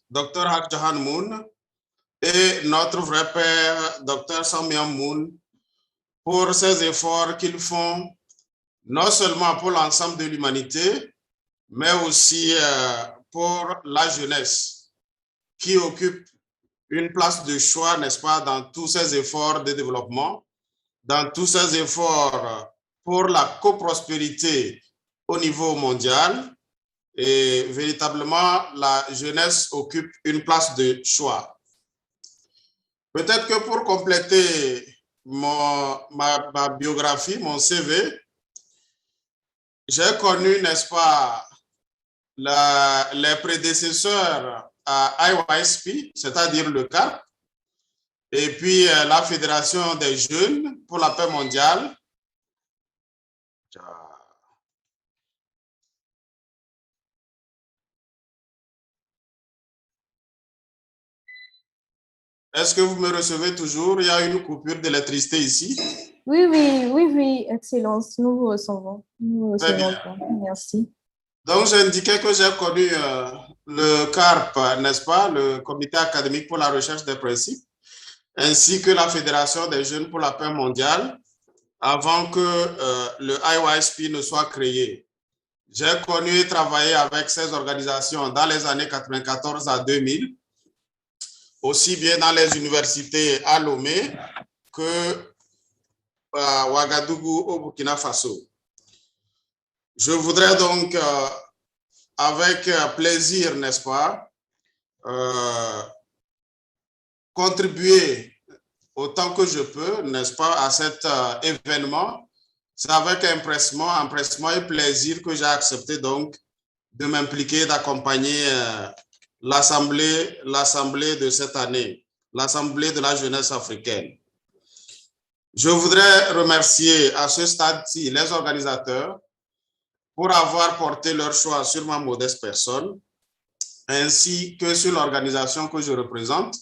Dr Hak Jahan Moon, et notre vrai père, Dr Samyang Moon, pour ces efforts qu'ils font non seulement pour l'ensemble de l'humanité, mais aussi pour la jeunesse qui occupe une place de choix, n'est-ce pas, dans tous ces efforts de développement, dans tous ces efforts pour la coprospérité au niveau mondial. Et véritablement, la jeunesse occupe une place de choix. Peut-être que pour compléter ma biographie, mon CV, j'ai connu, n'est-ce pas, les prédécesseurs à IAYSP, c'est-à-dire le CAP, et puis la Fédération des jeunes pour la paix mondiale. Est-ce que vous me recevez toujours? Il y a une coupure d'électricité ici. Oui, Excellence, nous vous recevons. Très bien. Merci. Donc, j'indiquais que j'ai connu le CARP, n'est-ce pas, le Comité académique pour la recherche des principes, ainsi que la Fédération des jeunes pour la paix mondiale, avant que le IAYSP ne soit créé. J'ai connu et travaillé avec ces organisations dans les années 1994 à 2000, aussi bien dans les universités à Lomé que à Ouagadougou au Burkina Faso. Je voudrais donc, avec plaisir, n'est-ce pas, contribuer autant que je peux, n'est-ce pas, à cet événement. C'est avec empressement et plaisir que j'ai accepté donc de m'impliquer, d'accompagner l'Assemblée de cette année, l'Assemblée de la jeunesse africaine. Je voudrais remercier à ce stade-ci les organisateurs pour avoir porté leur choix sur ma modeste personne, ainsi que sur l'organisation que je représente,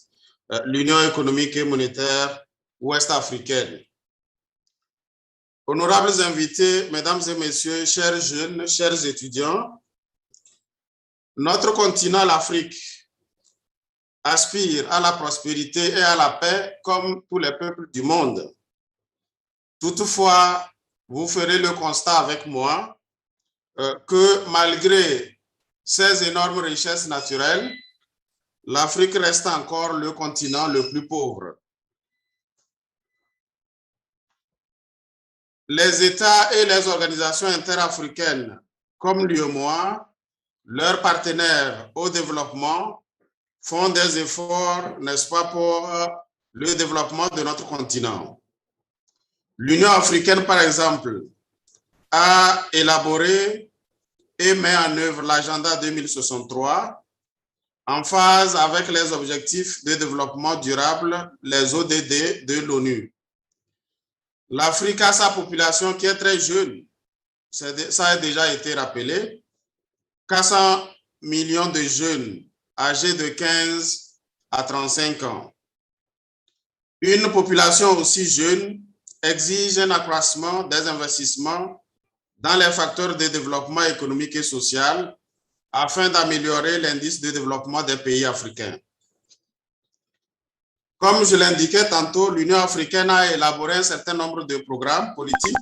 l'Union économique et monétaire ouest-africaine. Honorables invités, mesdames et messieurs, chers jeunes, chers étudiants, notre continent, l'Afrique, aspire à la prospérité et à la paix comme tous les peuples du monde. Toutefois, vous ferez le constat avec moi que malgré ces énormes richesses naturelles, l'Afrique reste encore le continent le plus pauvre. Les États et les organisations interafricaines comme l'UEMOA, leurs partenaires au développement, font des efforts, n'est-ce pas, pour le développement de notre continent. L'Union africaine, par exemple, a élaboré et met en œuvre l'agenda 2063 en phase avec les objectifs de développement durable, les ODD de l'ONU. L'Afrique a sa population qui est très jeune, ça a déjà été rappelé, 400 millions de jeunes âgés de 15 à 35 ans. Une population aussi jeune exige un accroissement des investissements dans les facteurs de développement économique et social afin d'améliorer l'indice de développement des pays africains. Comme je l'indiquais tantôt, l'Union africaine a élaboré un certain nombre de programmes politiques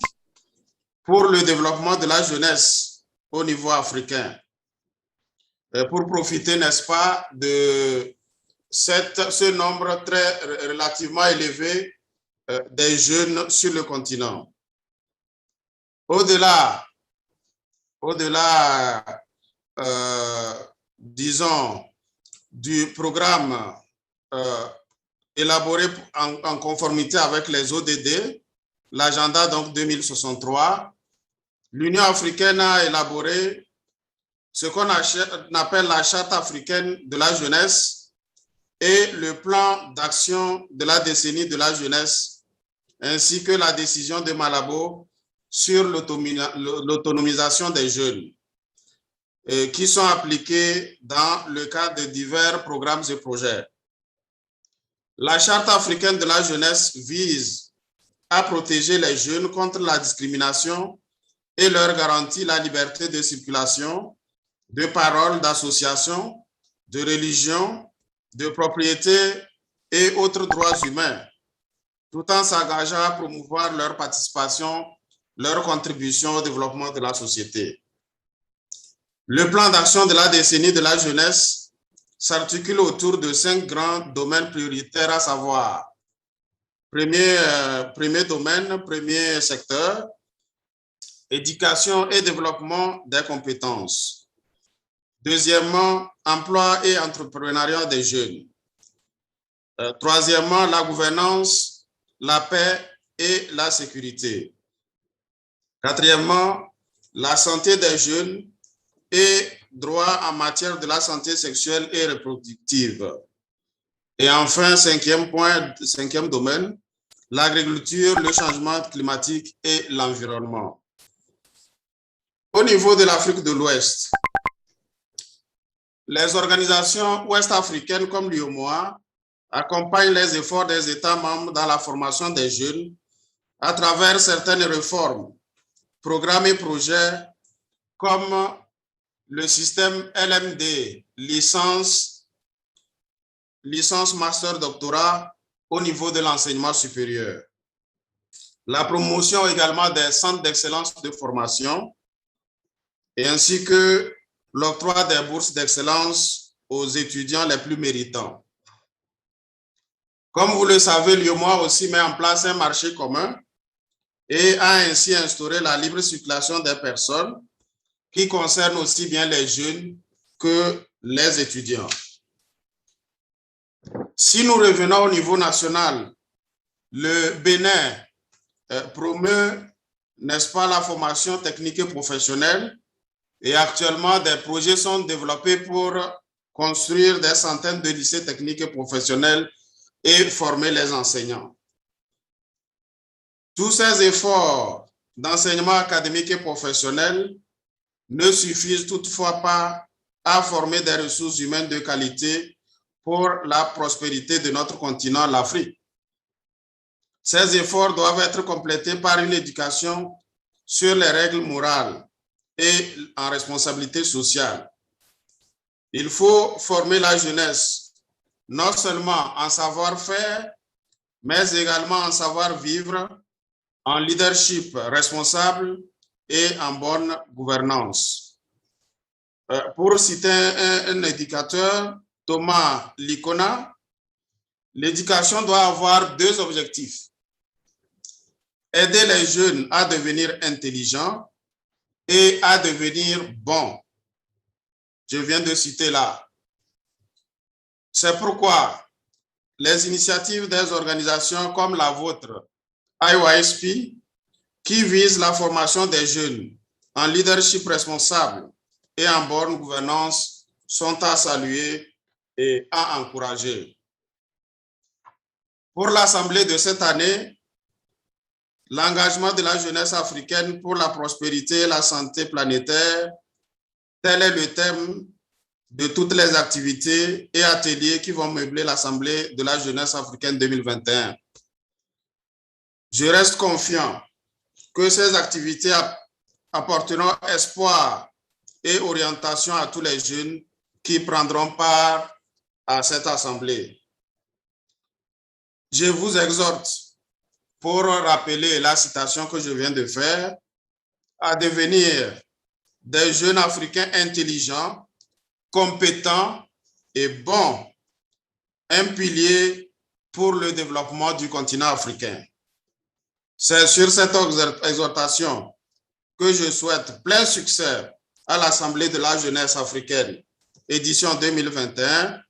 pour le développement de la jeunesse au niveau africain, pour profiter, n'est-ce pas, de ce nombre très relativement élevé des jeunes sur le continent. Au-delà, disons, du programme élaboré en conformité avec les ODD, l'agenda donc 2063, l'Union africaine a élaboré ce qu'on appelle la Charte africaine de la jeunesse et le plan d'action de la décennie de la jeunesse, ainsi que la décision de Malabo sur l'autonomisation des jeunes, qui sont appliqués dans le cadre de divers programmes et projets. La Charte africaine de la jeunesse vise à protéger les jeunes contre la discrimination et leur garantit la liberté de circulation, de parole, d'association, de religion, de propriété et autres droits humains, tout en s'engageant à promouvoir leur participation, leur contribution au développement de la société. Le plan d'action de la décennie de la jeunesse s'articule autour de 5 grands domaines prioritaires, à savoir, premier domaine, premier secteur, éducation et développement des compétences. Deuxièmement, emploi et entrepreneuriat des jeunes. Troisièmement, la gouvernance, la paix et la sécurité. Quatrièmement, la santé des jeunes et droit en matière de la santé sexuelle et reproductive. Et enfin, cinquième domaine, l'agriculture, le changement climatique et l'environnement. Au niveau de l'Afrique de l'Ouest, les organisations ouest-africaines comme l'IOMOA accompagnent les efforts des États membres dans la formation des jeunes à travers certaines réformes, programmes et projets comme le système LMD, licence master doctorat au niveau de l'enseignement supérieur. La promotion également des centres d'excellence de formation et ainsi que l'octroi des bourses d'excellence aux étudiants les plus méritants. Comme vous le savez, l'IOMOA aussi met en place un marché commun et a ainsi instauré la libre circulation des personnes qui concerne aussi bien les jeunes que les étudiants. Si nous revenons au niveau national, le Bénin promeut, n'est-ce pas, la formation technique et professionnelle et actuellement des projets sont développés pour construire des centaines de lycées techniques et professionnels et former les enseignants. Tous ces efforts d'enseignement académique et professionnel ne suffisent toutefois pas à former des ressources humaines de qualité pour la prospérité de notre continent, l'Afrique. Ces efforts doivent être complétés par une éducation sur les règles morales et en responsabilité sociale. Il faut former la jeunesse, non seulement en savoir-faire, mais également en savoir-vivre, en leadership responsable et en bonne gouvernance. Pour citer un éducateur, Thomas Likona, l'éducation doit avoir deux objectifs. Aider les jeunes à devenir intelligents et à devenir bons. Je viens de citer là. C'est pourquoi les initiatives des organisations comme la vôtre, IAYSP, qui visent la formation des jeunes en leadership responsable et en bonne gouvernance sont à saluer et à encourager. Pour l'Assemblée de cette année, l'engagement de la jeunesse africaine pour la prospérité et la santé planétaire, tel est le thème de toutes les activités et ateliers qui vont meubler l'Assemblée de la jeunesse africaine 2021. Je reste confiant que ces activités apporteront espoir et orientation à tous les jeunes qui prendront part à cette assemblée. Je vous exhorte, pour rappeler la citation que je viens de faire, à devenir des jeunes Africains intelligents, compétents et bons, un pilier pour le développement du continent africain. C'est sur cette exhortation que je souhaite plein succès à l'Assemblée de la jeunesse africaine, édition 2021,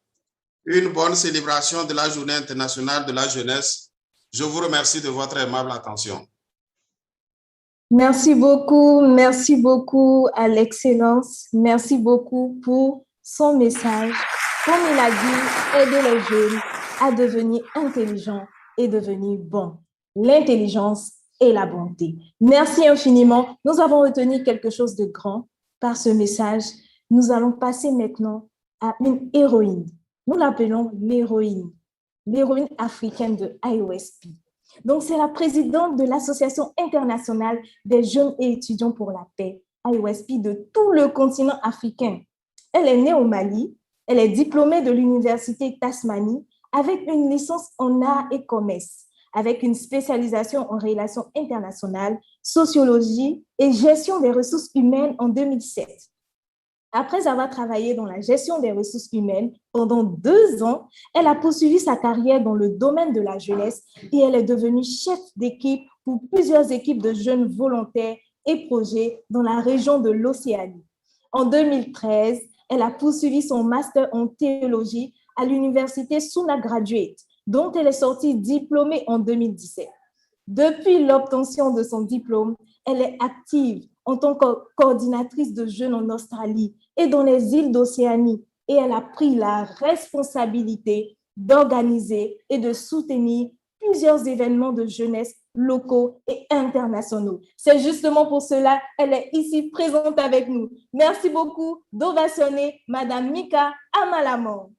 une bonne célébration de la Journée internationale de la jeunesse. Je vous remercie de votre aimable attention. Merci beaucoup à l'Excellence. Merci beaucoup pour son message. Comme il a dit, aider les jeunes à devenir intelligents et devenir bons. L'intelligence et la bonté. Merci infiniment. Nous avons retenu quelque chose de grand par ce message. Nous allons passer maintenant à une héroïne. Nous l'appelons l'héroïne africaine de IAYSP. Donc, c'est la présidente de l'Association internationale des jeunes et étudiants pour la paix, IAYSP, de tout le continent africain. Elle est née au Mali, elle est diplômée de l'Université Tasmanie avec une licence en arts et commerce, avec une spécialisation en relations internationales, sociologie et gestion des ressources humaines en 2007. Après avoir travaillé dans la gestion des ressources humaines pendant 2 ans, elle a poursuivi sa carrière dans le domaine de la jeunesse et elle est devenue chef d'équipe pour plusieurs équipes de jeunes volontaires et projets dans la région de l'Océanie. En 2013, elle a poursuivi son master en théologie à l'université Suna Graduate, dont elle est sortie diplômée en 2017. Depuis l'obtention de son diplôme, elle est active en tant que coordinatrice de jeunes en Australie et dans les îles d'Océanie, et elle a pris la responsabilité d'organiser et de soutenir plusieurs événements de jeunesse locaux et internationaux. C'est justement pour cela qu'elle est ici présente avec nous. Merci beaucoup d'ovationner Madame Mika Amalamon.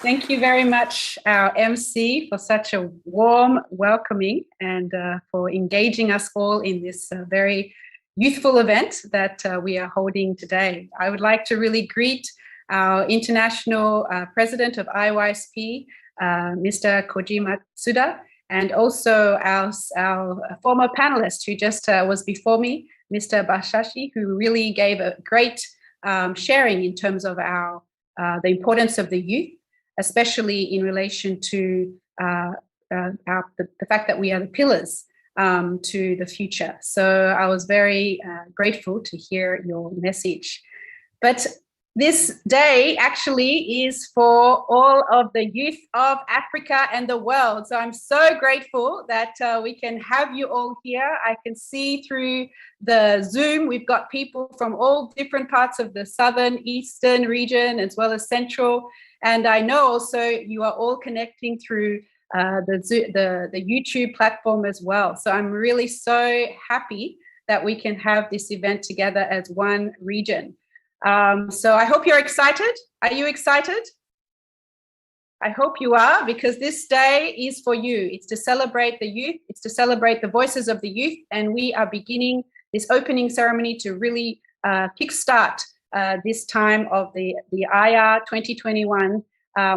Thank you very much, our MC, for such a warm welcoming and for engaging us all in this very youthful event that we are holding today. I would like to really greet our international president of IAYSP, Mr. Kojima Tsuda, and also our former panelist who just was before me, Mr. Bashashi, who really gave a great sharing in terms of the importance of the youth, especially in relation to the fact that we are the pillars to the future. So I was very grateful to hear your message. But this day actually is for all of the youth of Africa and the world. So I'm so grateful that we can have you all here. I can see through the Zoom, we've got people from all different parts of the southern, eastern region, as well as central. And I know also you are all connecting through the YouTube platform as well. So I'm really so happy that we can have this event together as one region. So I hope you're excited. Are you excited? I hope you are, because this day is for you. It's to celebrate the youth. It's to celebrate the voices of the youth. And we are beginning this opening ceremony to really kickstart this time of the IR 2021,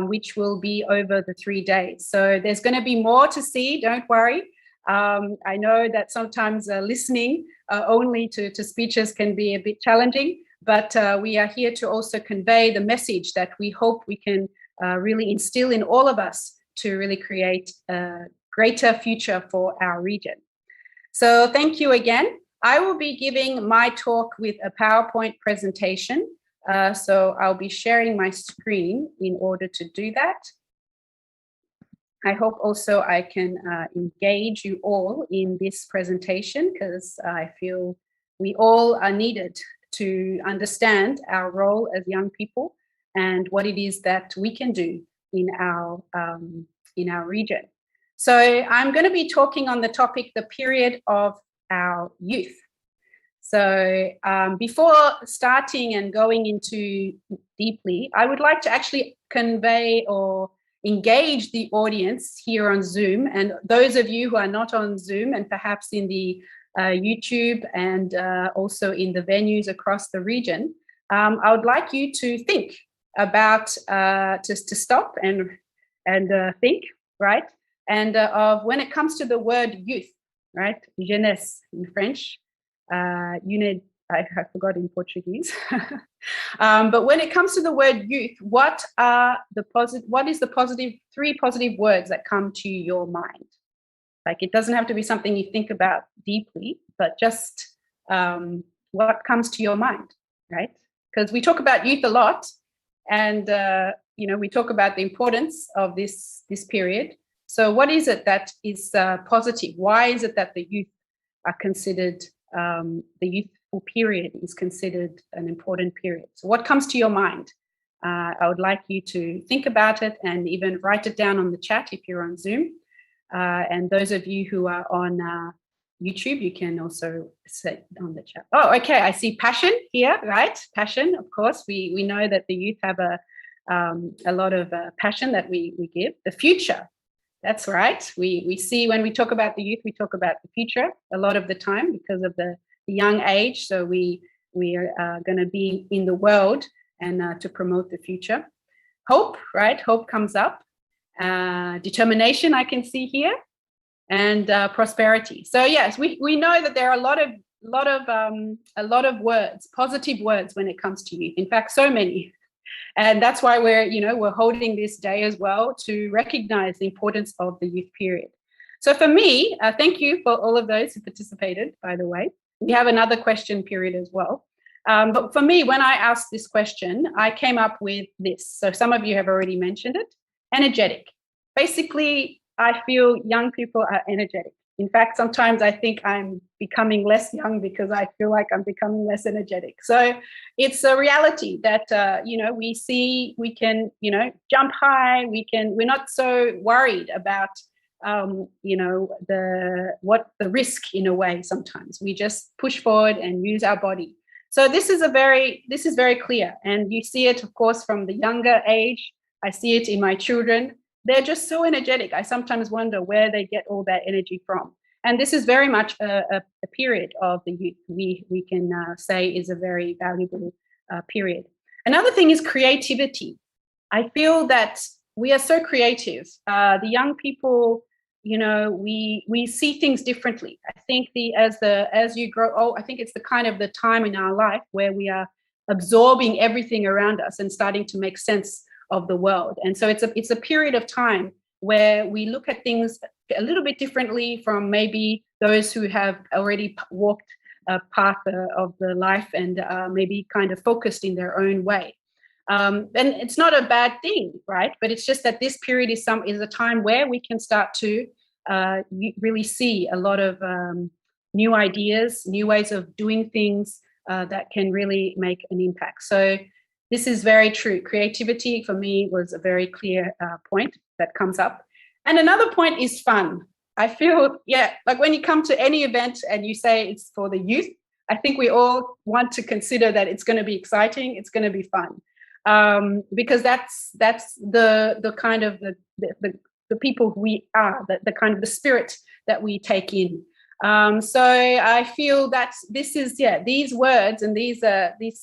which will be over the 3 days. So there's going to be more to see. Don't worry. I know that sometimes listening only to speeches can be a bit challenging. But we are here to also convey the message that we hope we can really instill in all of us to really create a greater future for our region. So thank you again. I will be giving my talk with a PowerPoint presentation. So I'll be sharing my screen in order to do that. I hope also I can engage you all in this presentation, because I feel we all are needed to understand our role as young people and what it is that we can do in our region. So I'm going to be talking on the topic, the period of our youth. So before starting and going into deeply, I would like to actually convey or engage the audience here on Zoom, and those of you who are not on Zoom and perhaps in the YouTube and also in the venues across the region, I would like you to think about, just to stop and think, right? And of when it comes to the word youth, right? Jeunesse in French, I forgot in Portuguese. But when it comes to the word youth, what is the three positive words that come to your mind? Like, it doesn't have to be something you think about deeply, but just what comes to your mind, right? Because we talk about youth a lot, and we talk about the importance of this period. So what is it that is positive? Why is it that the youth are considered, the youthful period is considered an important period? So what comes to your mind? I would like you to think about it and even write it down on the chat if you're on Zoom. And those of you who are on YouTube, you can also say on the chat. Oh, okay, I see passion here, right? Passion, of course. We know that the youth have a lot of passion that we give. The future, that's right. We see when we talk about the youth, we talk about the future a lot of the time because of the young age. So we are going to be in the world and to promote the future. Hope, right? Hope comes up. Determination, I can see here, and prosperity. So yes, we know that there are a lot of words, positive words when it comes to youth. In fact, so many. And that's why we're holding this day as well to recognize the importance of the youth period. So for me, thank you for all of those who participated, by the way. We have another question period as well. But for me, when I asked this question, I came up with this. So some of you have already mentioned it, energetic. Basically, I feel young people are energetic. In fact, sometimes I think I'm becoming less young because I feel like I'm becoming less energetic. So it's a reality that, we see, we can, jump high, we're not so worried about, the risk in a way. Sometimes we just push forward and use our body. So this is very clear. And you see it, of course, from the younger age. I see it in my children. They're just so energetic. I sometimes wonder where they get all that energy from. And this is very much a period of the youth we can say is a very valuable period. Another thing is creativity. I feel that we are so creative. The young people, we see things differently. I think as you grow old, I think it's the kind of the time in our life where we are absorbing everything around us and starting to make sense of the world. And so it's a period of time where we look at things a little bit differently from maybe those who have already walked a path of the life and maybe kind of focused in their own way. And it's not a bad thing, right? But it's just that this period is a time where we can start to really see a lot of new ideas, new ways of doing things that can really make an impact. So this is very true. Creativity for me was a very clear point that comes up. And another point is fun. I feel, like when you come to any event and you say it's for the youth, I think we all want to consider that it's going to be exciting, it's going to be fun. Because that's the kind of the people who we are, the kind of the spirit that we take in. So I feel that this is, these words and these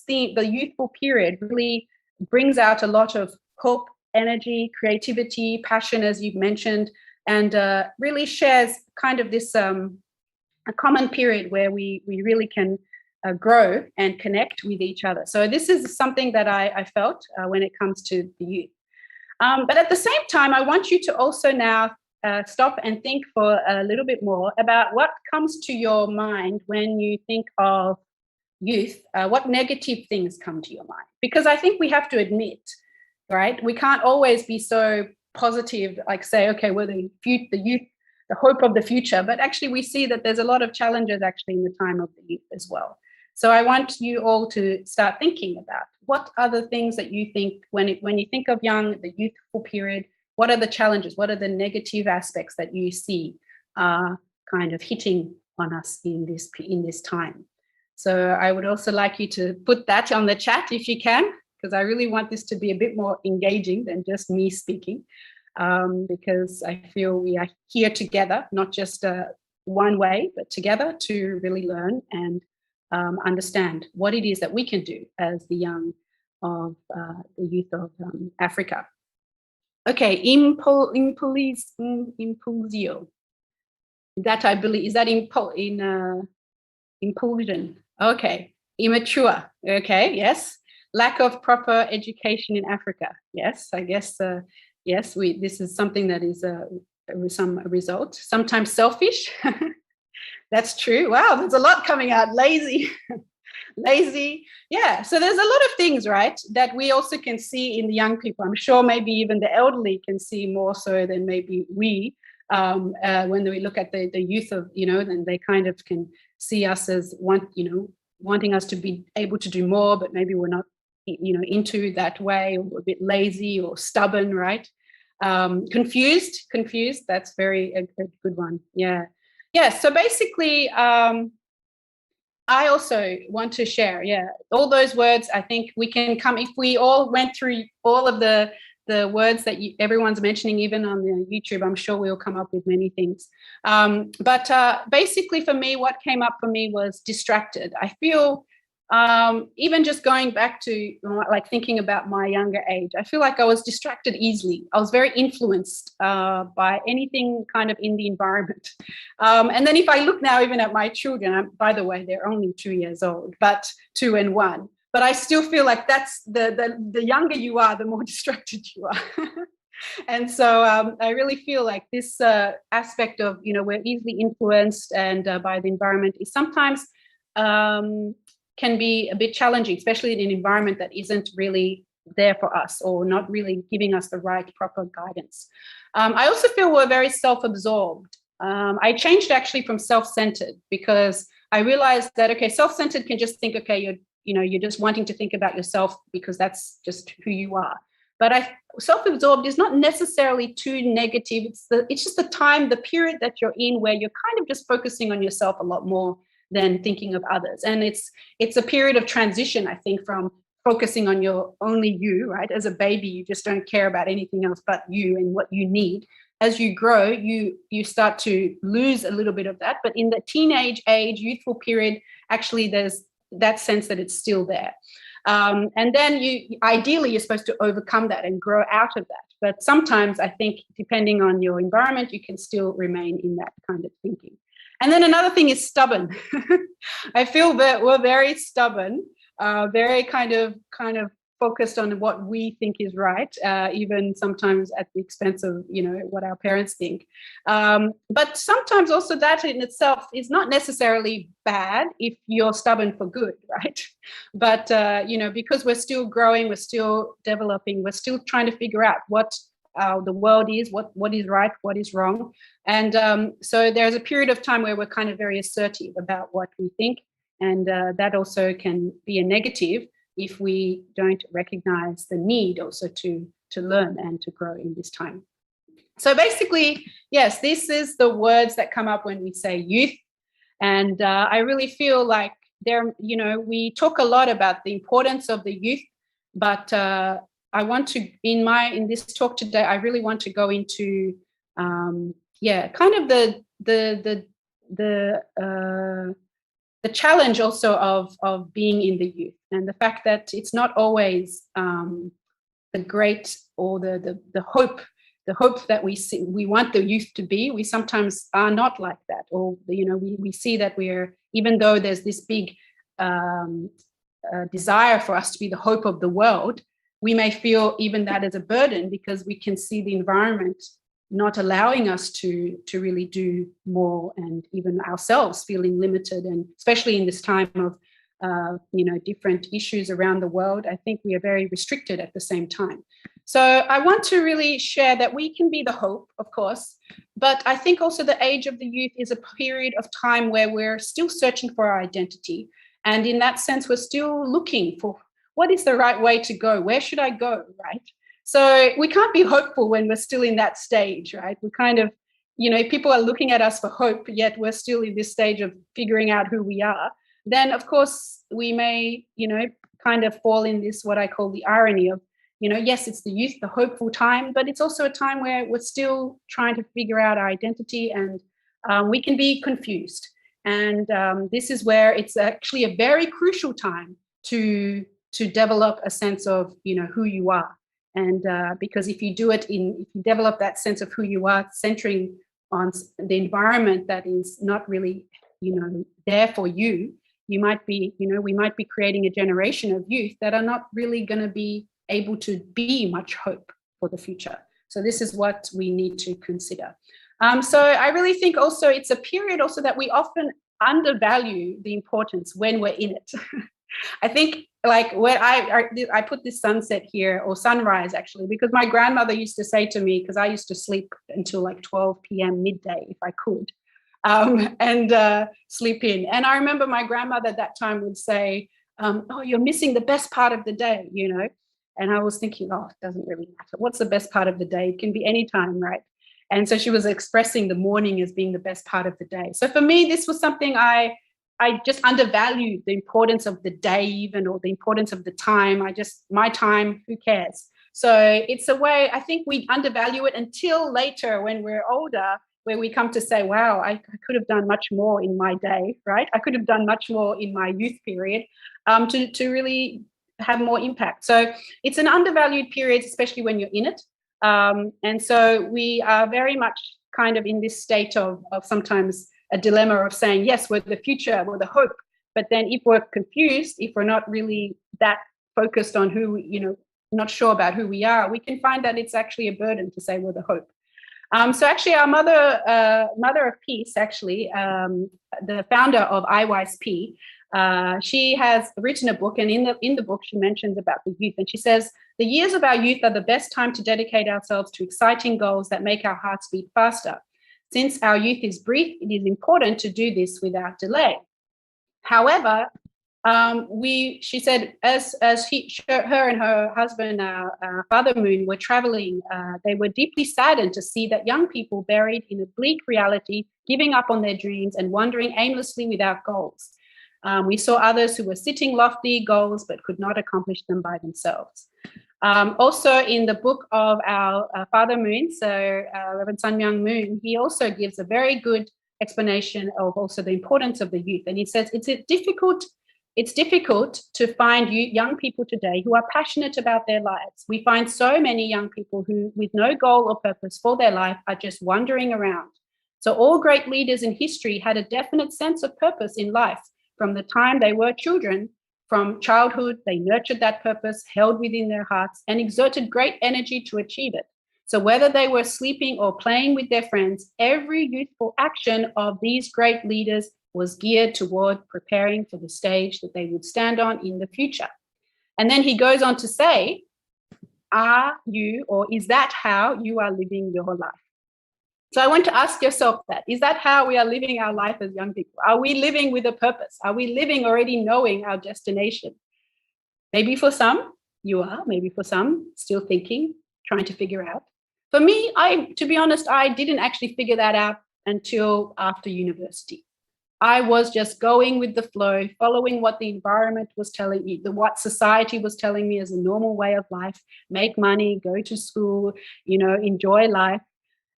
themes, the youthful period really brings out a lot of hope, energy, creativity, passion, as you've mentioned, and really shares kind of this a common period where we really can grow and connect with each other. So this is something that I felt when it comes to the youth. But at the same time, I want you to also now stop and think for a little bit more about what comes to your mind when you think of youth. What negative things come to your mind? Because I think we have to admit, right, we can't always be so positive, like say, okay, we're the youth, the hope of the future. But actually, we see that there's a lot of challenges actually in the time of the youth as well. So I want you all to start thinking about what are the things that you think when you think of the youthful period. What are the challenges? What are the negative aspects that you see kind of hitting on us in this time? So I would also like you to put that on the chat if you can, because I really want this to be a bit more engaging than just me speaking, because I feel we are here together, not just one way, but together to really learn and understand what it is that we can do as the young of the youth of Africa. Okay, impulsio. That I believe, is that impulsion? Okay, immature. Okay, yes. Lack of proper education in Africa. Yes, I guess. Yes, this is something that is some result. Sometimes selfish. That's true. Wow, there's a lot coming out. Lazy. Lazy. Yeah, so there's a lot of things, right, that we also can see in the young people. I'm sure maybe even the elderly can see more so than maybe we, when we look at the youth of, then they kind of can see us as wanting us to be able to do more, but maybe we're not, into that way, or we're a bit lazy or stubborn, right? Confused. That's a good one. Yeah. So basically, I also want to share, all those words. I think we can come, if we all went through all of the words that everyone's mentioning, even on the YouTube, I'm sure we'll come up with many things. But basically for me, what came up for me was distracted. I feel, even just going back to like thinking about my younger age, I feel like I was distracted easily. I was very influenced by anything kind of in the environment. And then if I look now even at my children, by the way, they're only 2 years old, but 2 and 1. but I still feel like that's the younger you are, the more distracted you are. And so I really feel like this aspect of, we're easily influenced and by the environment is sometimes can be a bit challenging, especially in an environment that isn't really there for us or not really giving us the right proper guidance. I also feel we're very self-absorbed. I changed actually from self-centered because I realized that, okay, self-centered can just think, okay, you're just wanting to think about yourself because that's just who you are. But self-absorbed is not necessarily too negative. It's just the period that you're in where you're kind of just focusing on yourself a lot more than thinking of others. And it's a period of transition, I think, from focusing on only you, right? As a baby, you just don't care about anything else but you and what you need. As you grow, you start to lose a little bit of that. But in the teenage age, youthful period, actually there's that sense that it's still there. And then ideally you're supposed to overcome that and grow out of that. But sometimes I think depending on your environment, you can still remain in that kind of thinking. And then another thing is stubborn. I feel that we're very stubborn, very kind of focused on what we think is right, even sometimes at the expense of, what our parents think. But sometimes also that in itself is not necessarily bad if you're stubborn for good, right? But, because we're still growing, we're still developing, we're still trying to figure out what the world is, what is right, what is wrong. And so there's a period of time where we're kind of very assertive about what we think. And that also can be a negative if we don't recognize the need also to learn and to grow in this time. So basically, yes, this is the words that come up when we say youth. And I really feel like we talk a lot about the importance of the youth, but I want to, in this talk today, I really want to go into, kind of the challenge also of being in the youth, and the fact that it's not always the great or the hope that we see, we want the youth to be. We sometimes are not like that, or we see that even though there's this big desire for us to be the hope of the world, we may feel even that as a burden because we can see the environment not allowing us to really do more, and even ourselves feeling limited. And especially in this time of different issues around the world, I think we are very restricted at the same time. So I want to really share that we can be the hope, of course, but I think also the age of the youth is a period of time where we're still searching for our identity. And in that sense, we're still looking for what is the right way to go? Where should I go, right? So we can't be hopeful when we're still in that stage, right? We kind of, people are looking at us for hope, yet we're still in this stage of figuring out who we are. Then, of course, we may, kind of fall in this, what I call the irony of, yes, it's the youth, the hopeful time, but it's also a time where we're still trying to figure out our identity, and we can be confused. And this is where it's actually a very crucial time to develop a sense of, who you are. And because if you develop that sense of who you are, centering on the environment that is not really, there for you, we might be creating a generation of youth that are not really going to be able to be much hope for the future. So this is what we need to consider. So I really think also it's a period also that we often undervalue the importance when we're in it. I think like when I put this sunset here, or sunrise actually, because my grandmother used to say to me, because I used to sleep until like 12 p.m. midday if I could, and sleep in. And I remember my grandmother at that time would say, oh, you're missing the best part of the day, And I was thinking, oh, it doesn't really matter. What's the best part of the day? It can be any time, right? And so she was expressing the morning as being the best part of the day. So for me, this was something I just undervalued the importance of the day even, or the importance of the time. My time, who cares? So it's a way, I think we undervalue it until later when we're older, where we come to say, wow, I could have done much more in my day, right? I could have done much more in my youth period to really have more impact. So it's an undervalued period, especially when you're in it. And so we are very much kind of in this state of sometimes a dilemma of saying, yes, we're the future, we're the hope. But then if we're confused, if we're not really that focused on who, not sure about who we are, we can find that it's actually a burden to say we're the hope. So actually our Mother of Peace, actually, the founder of IAYSP, she has written a book, and in the book she mentions about the youth, and she says, the years of our youth are the best time to dedicate ourselves to exciting goals that make our hearts beat faster. Since our youth is brief, it is important to do this without delay. However, she said, as her and her husband, Father Moon, were traveling, they were deeply saddened to see that young people buried in a bleak reality, giving up on their dreams and wandering aimlessly without goals. We saw others who were setting lofty goals but could not accomplish them by themselves. Also in the book of our Father Moon, so Reverend Sun Myung Moon, he also gives a very good explanation of also the importance of the youth. And he says it's difficult to find young people today who are passionate about their lives. We find so many young people who, with no goal or purpose for their life, are just wandering around. So all great leaders in history had a definite sense of purpose in life. From the time they were children, from childhood, they nurtured that purpose, held within their hearts, and exerted great energy to achieve it. So whether they were sleeping or playing with their friends, every youthful action of these great leaders was geared toward preparing for the stage that they would stand on in the future. And then he goes on to say, are you, or is that how you are living your life? So I want to ask yourself that. Is that how we are living our life as young people? Are we living with a purpose? Are we living already knowing our destination? Maybe for some, you are. Maybe for some, still thinking, trying to figure out. For me, to be honest, I didn't actually figure that out until after university. I was just going with the flow, following what the environment was telling me, what society was telling me as a normal way of life, make money, go to school, enjoy life.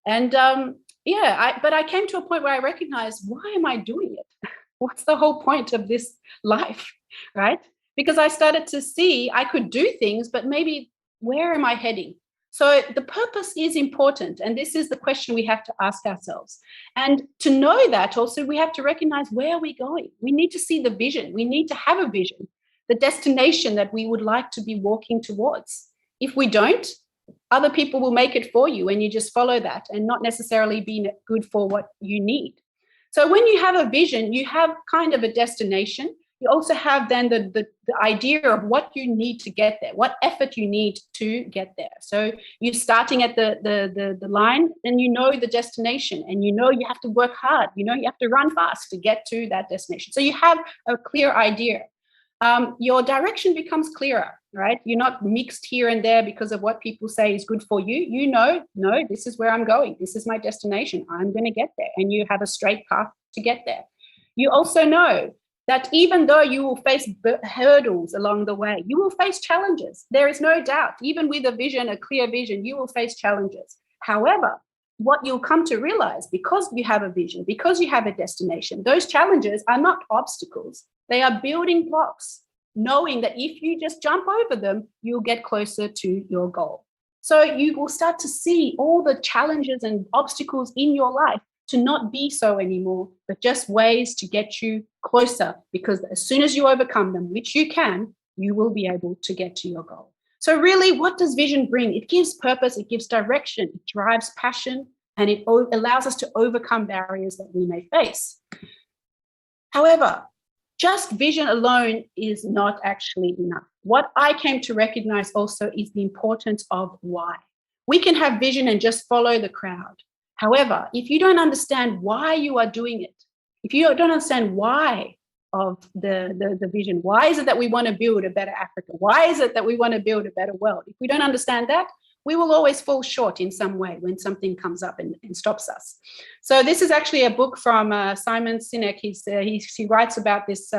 And but I came to a point where I recognized, why am I doing it? What's the whole point of this life, right? Because I started to see I could do things, but maybe where am I heading? So the purpose is important. And this is the question we have to ask ourselves. And to know that also, we have to recognize, where are we going? We need to see the vision. We need to have a vision, the destination that we would like to be walking towards. If we don't, other people will make it for you, and you just follow that and not necessarily be good for what you need. So when you have a vision, you have kind of a destination. You also have then the idea of what you need to get there, what effort you need to get there. So you're starting at the line, and you know the destination, and you know you have to work hard. You know you have to run fast to get to that destination. So you have a clear idea. Your direction becomes clearer, right? You're not mixed here and there because of what people say is good for you. You know, no, this is where I'm going. This is my destination. I'm going to get there. And you have a straight path to get there. You also know that even though you will face hurdles along the way, you will face challenges. There is no doubt, even with a vision, a clear vision, you will face challenges. However, what you'll come to realize, because you have a vision, because you have a destination, those challenges are not obstacles. They are building blocks, knowing that if you just jump over them, you'll get closer to your goal. So you will start to see all the challenges and obstacles in your life to not be so anymore, but just ways to get you closer, because as soon as you overcome them, which you can, you will be able to get to your goal. So really, what does vision bring? It gives purpose, it gives direction, it drives passion, and it allows us to overcome barriers that we may face. However, just vision alone is not actually enough. What I came to recognize also is the importance of why. We can have vision and just follow the crowd. However, if you don't understand why you are doing it, if you don't understand why of the vision, why is it that we want to build a better Africa? Why is it that we want to build a better world? If we don't understand that, we will always fall short in some way when something comes up and stops us. So this is actually a book from Simon Sinek. He writes about this.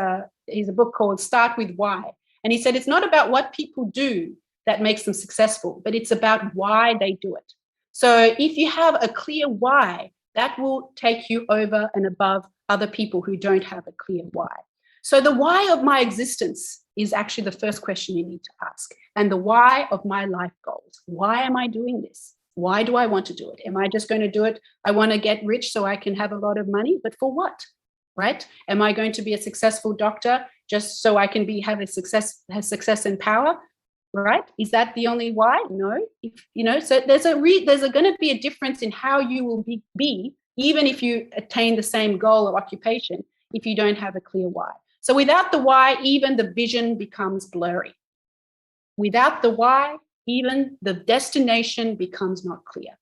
He's a book called Start With Why. And he said, it's not about what people do that makes them successful, but it's about why they do it. So if you have a clear why, that will take you over and above other people who don't have a clear why. So the why of my existence is actually the first question you need to ask. And the why of my life goals. Why am I doing this? Why do I want to do it? Am I just going to do it? I want to get rich so I can have a lot of money, but for what? right? Am I going to be a successful doctor just so I can have success and power, right? Is that the only why? No. So there's going to be a difference in how you will be, even if you attain the same goal of occupation, if you don't have a clear why. So without the why, even the vision becomes blurry. Without the why, even the destination becomes not clear.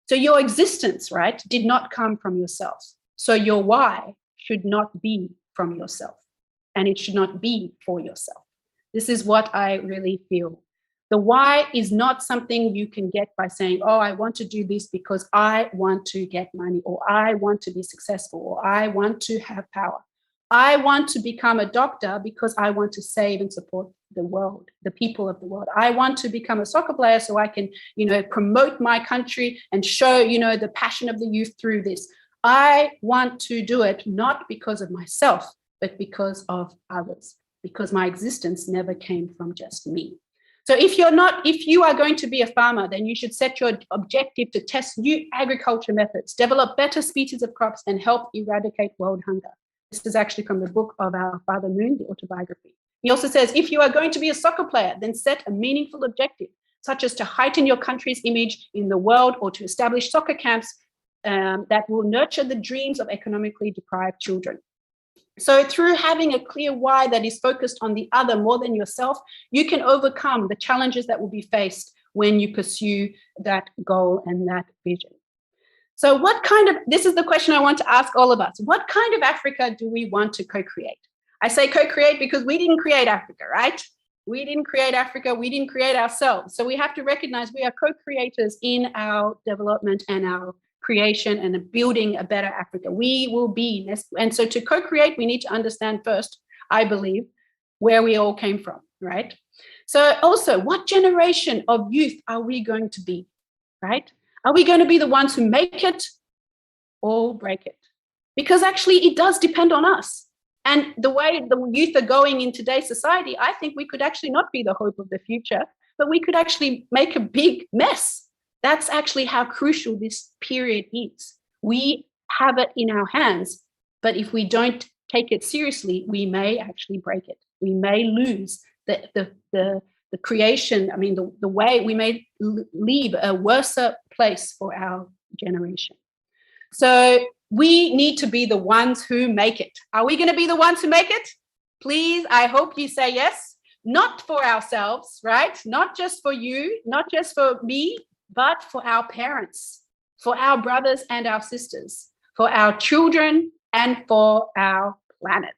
So your existence, right, did not come from yourself. So your why should not be from yourself, and it should not be for yourself. This is what I really feel. The why is not something you can get by saying, oh, I want to do this because I want to get money, or I want to be successful, or I want to have power. I want to become a doctor because I want to save and support the world, the people of the world. I want to become a soccer player so I can, promote my country and show, the passion of the youth through this. I want to do it not because of myself, but because of others, because my existence never came from just me. So if you are going to be a farmer, then you should set your objective to test new agriculture methods, develop better species of crops, and help eradicate world hunger. This is actually from the book of our Father Moon, the autobiography. He also says, if you are going to be a soccer player, then set a meaningful objective, such as to heighten your country's image in the world, or to establish soccer camps that will nurture the dreams of economically deprived children. So through having a clear why that is focused on the other more than yourself, you can overcome the challenges that will be faced when you pursue that goal and that vision. So this is the question I want to ask all of us. What kind of Africa do we want to co-create? I say co-create because we didn't create Africa, right? We didn't create Africa, we didn't create ourselves. So we have to recognize we are co-creators in our development and our creation and building a better Africa. We will be, and so to co-create, we need to understand first, I believe, where we all came from, right? So also, what generation of youth are we going to be, right? Are we going to be the ones who make it or break it? Because actually it does depend on us. And the way the youth are going in today's society, I think we could actually not be the hope of the future, but we could actually make a big mess. That's actually how crucial this period is. We have it in our hands, but if we don't take it seriously, we may actually break it. We may lose the creation, the way we may leave a worse place for our generation. So we need to be the ones who make it. Are we going to be the ones who make it? Please, I hope you say yes. Not for ourselves, right? Not just for you, not just for me, but for our parents, for our brothers and our sisters, for our children, and for our planet.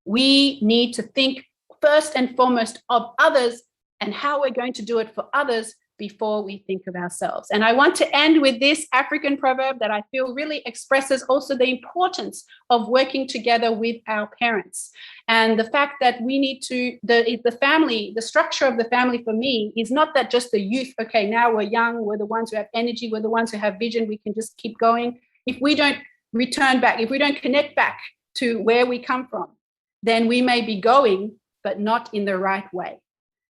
We need to think first and foremost of others and how we're going to do it for others before we think of ourselves. And I want to end with this African proverb that I feel really expresses also the importance of working together with our parents. And the fact that we need to, the family, the structure of the family for me is not that just the youth, okay, now we're young, we're the ones who have energy, we're the ones who have vision, we can just keep going. If we don't return back, if we don't connect back to where we come from, then we may be going, but not in the right way.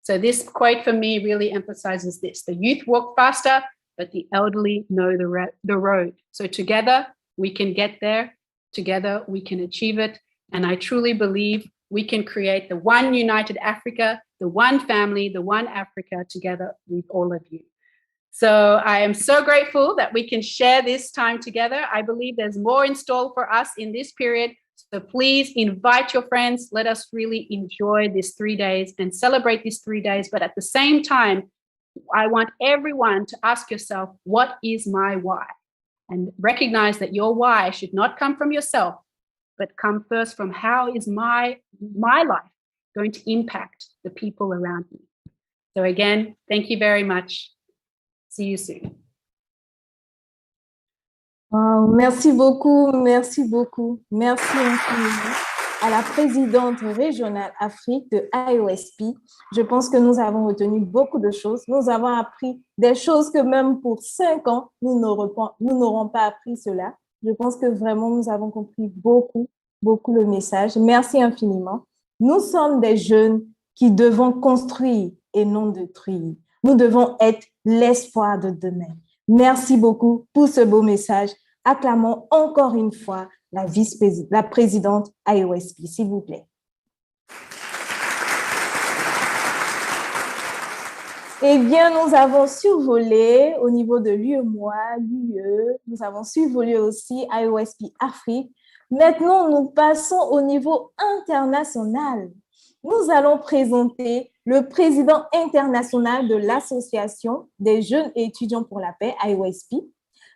So this quote for me really emphasizes this. The youth walk faster, but the elderly know the road. So together we can get there, together we can achieve it. And I truly believe we can create the one united Africa, the one family, the one Africa together with all of you. So I am so grateful that we can share this time together. I believe there's more in store for us in this period. So please invite your friends. Let us really enjoy these 3 days and celebrate these 3 days. But at the same time, I want everyone to ask yourself, what is my why? And recognize that your why should not come from yourself, but come first from how is my life going to impact the people around me. So again, thank you very much. See you soon. Wow, merci beaucoup, merci beaucoup. Merci infiniment à la présidente régionale Afrique de IAYSP. Je pense que nous avons retenu beaucoup de choses. Nous avons appris des choses que même pour 5 ans, nous n'aurons pas appris cela. Je pense que vraiment, nous avons compris beaucoup le message. Merci infiniment. Nous sommes des jeunes qui devons construire et non détruire. Nous devons être l'espoir de demain. Merci beaucoup pour ce beau message. Acclamons encore une fois la présidente IAYSP, s'il vous plaît. Eh bien, nous avons survolé au niveau de l'UEMOA, l'UE, nous avons survolé aussi IAYSP Afrique. Maintenant, nous passons au niveau international. Nous allons présenter le président international de l'Association des jeunes et étudiants pour la paix, IAYSP.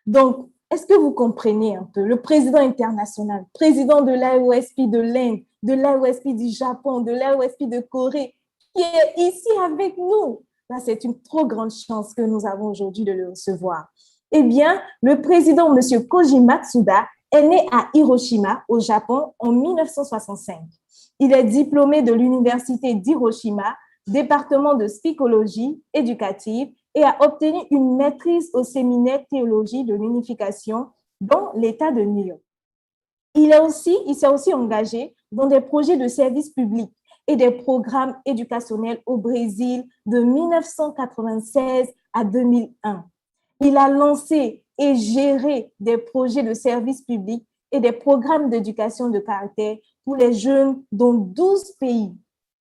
Donc, est-ce que vous comprenez un peu? Le président international, président de l'IAYSP de l'Inde, de l'IAYSP du Japon, de l'IAYSP de Corée, qui est ici avec nous. C'est une trop grande chance que nous avons aujourd'hui de le recevoir. Eh bien, le président, M. Koji Matsuda, est né à Hiroshima, au Japon, en 1965. Il est diplômé de l'université d'Hiroshima, département de psychologie éducative, et a obtenu une maîtrise au séminaire théologie de l'unification dans l'État de New York. Il s'est aussi engagé dans des projets de services publics et des programmes éducationnels au Brésil de 1996 à 2001. Il a lancé et géré des projets de services publics et des programmes d'éducation de caractère pour les jeunes dans 12 pays.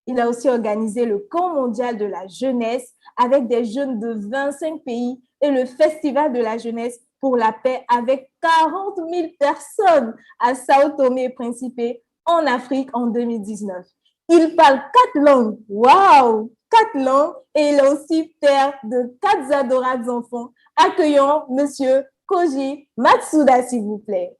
Il a aussi organisé le camp mondial de la jeunesse avec des jeunes de 25 pays et le Festival de la jeunesse pour la paix avec 40 000 personnes à Sao Tomé et Principe en Afrique en 2019. Il parle 4 langues, waouh, 4 langues, et il est aussi père de 4 adorables enfants. Accueillons M. Koji Matsuda, s'il vous plaît.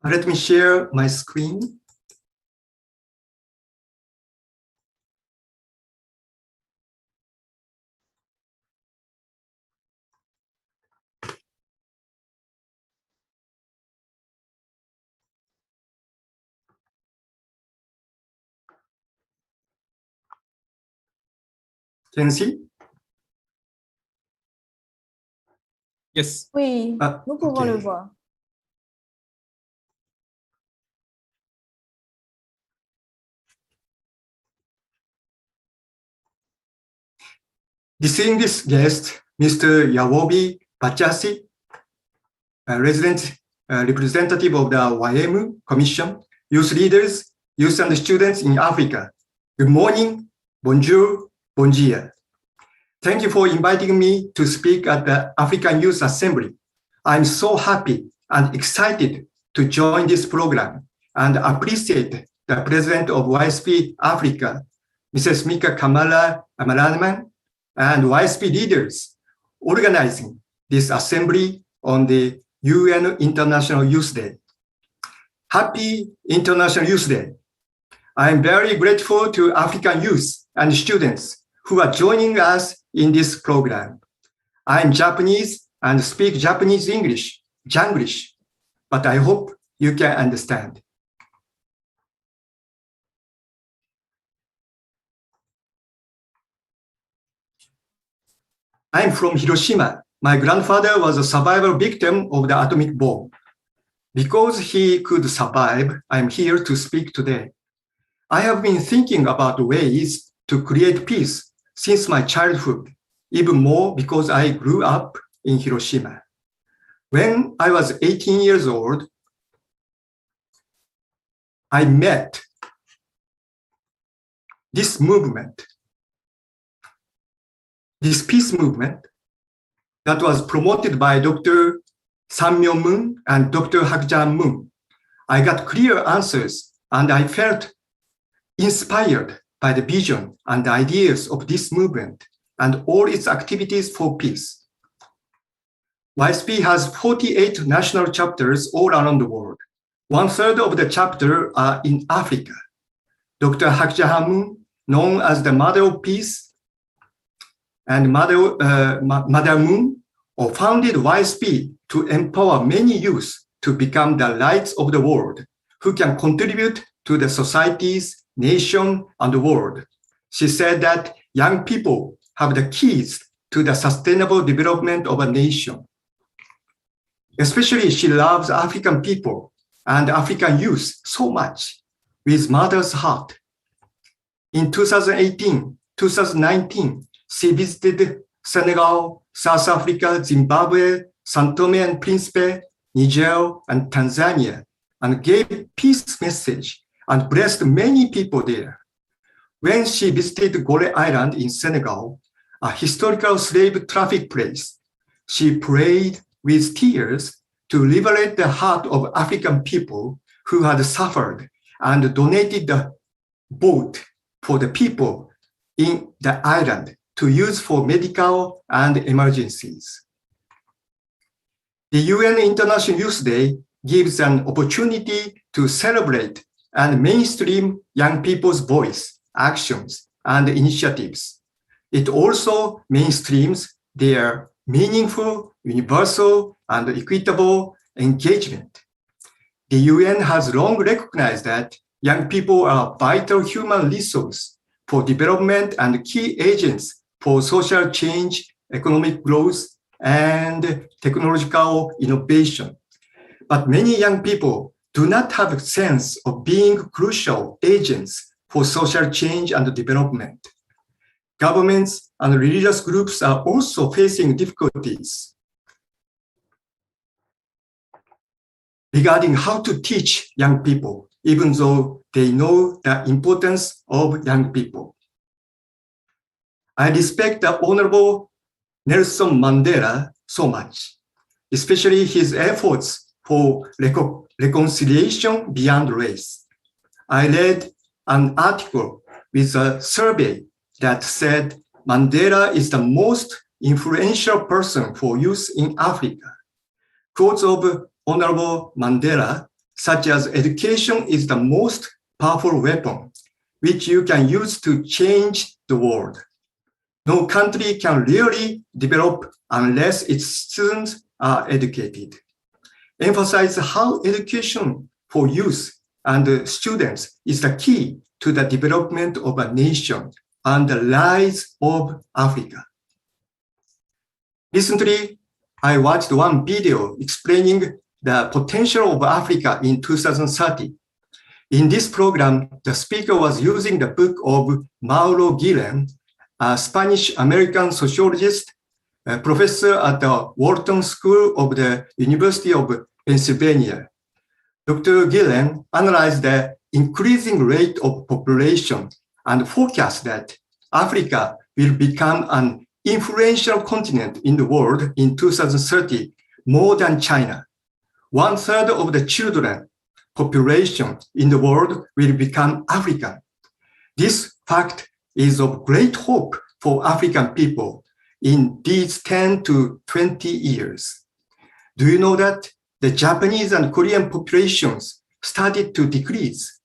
Let me share my screen. Can you see? Yes. Oui, nous pouvons le voir. Distinguished guest, Mr. Yawobi Pachasi, representative of the YM Commission, youth leaders, youth and students in Africa. Good morning, bonjour, bon dia. Thank you for inviting me to speak at the African Youth Assembly. I'm so happy and excited to join this program and appreciate the president of IAYSP Africa, Mrs. Mika Kamala Amaraman, and IAYSP leaders organizing this assembly on the UN International Youth Day. Happy International Youth Day. I am very grateful to African youth and students who are joining us in this program. I am Japanese and speak Japanese English, Janglish, but I hope you can understand. I'm from Hiroshima. My grandfather was a survivor victim of the atomic bomb. Because he could survive, I'm here to speak today. I have been thinking about ways to create peace since my childhood, even more because I grew up in Hiroshima. When I was 18 years old, I met this movement, this peace movement that was promoted by Dr. Sam Myung-moon and Dr. Hak Ja-moon. I got clear answers and I felt inspired by the vision and the ideas of this movement and all its activities for peace. IAYSP has 48 national chapters all around the world. 1/3 of the chapters are in Africa. Dr. Hak Ja-moon, known as the Mother of Peace, and Mother Moon founded IAYSP to empower many youth to become the lights of the world, who can contribute to the societies, nation, and the world. She said that young people have the keys to the sustainable development of a nation. Especially, she loves African people and African youth so much. with mother's heart. In 2018, 2019, she visited Senegal, South Africa, Zimbabwe, São Tomé and Príncipe, Niger, and Tanzania, and gave peace message and blessed many people there. When she visited Gore Island in Senegal, a historical slave traffic place, she prayed with tears to liberate the heart of African people who had suffered and donated the boat for the people in the island to use for medical and emergencies. The UN International Youth Day gives an opportunity to celebrate and mainstream young people's voice, actions, and initiatives. It also mainstreams their meaningful, universal, and equitable engagement. The UN has long recognized that young people are a vital human resource for development and key agents for social change, economic growth, and technological innovation. But many young people do not have a sense of being crucial agents for social change and development. Governments and religious groups are also facing difficulties regarding how to teach young people, even though they know the importance of young people. I respect the Honorable Nelson Mandela so much, especially his efforts for reconciliation beyond race. I read an article with a survey that said Mandela is the most influential person for youth in Africa. Quotes of Honorable Mandela, such as education is the most powerful weapon, which you can use to change the world. No country can really develop unless its students are educated. Emphasize how education for youth and students is the key to the development of a nation and the rise of Africa. Recently, I watched one video explaining the potential of Africa in 2030. In this program, the speaker was using the book of Mauro Guillen, a Spanish-American sociologist, a professor at the Wharton School of the University of Pennsylvania. Dr. Guillen analyzed the increasing rate of population and forecast that Africa will become an influential continent in the world in 2030, more than China. 1/3 of the children population in the world will become African. This fact is of great hope for African people in these 10 to 20 years. Do you know that the Japanese and Korean populations started to decrease?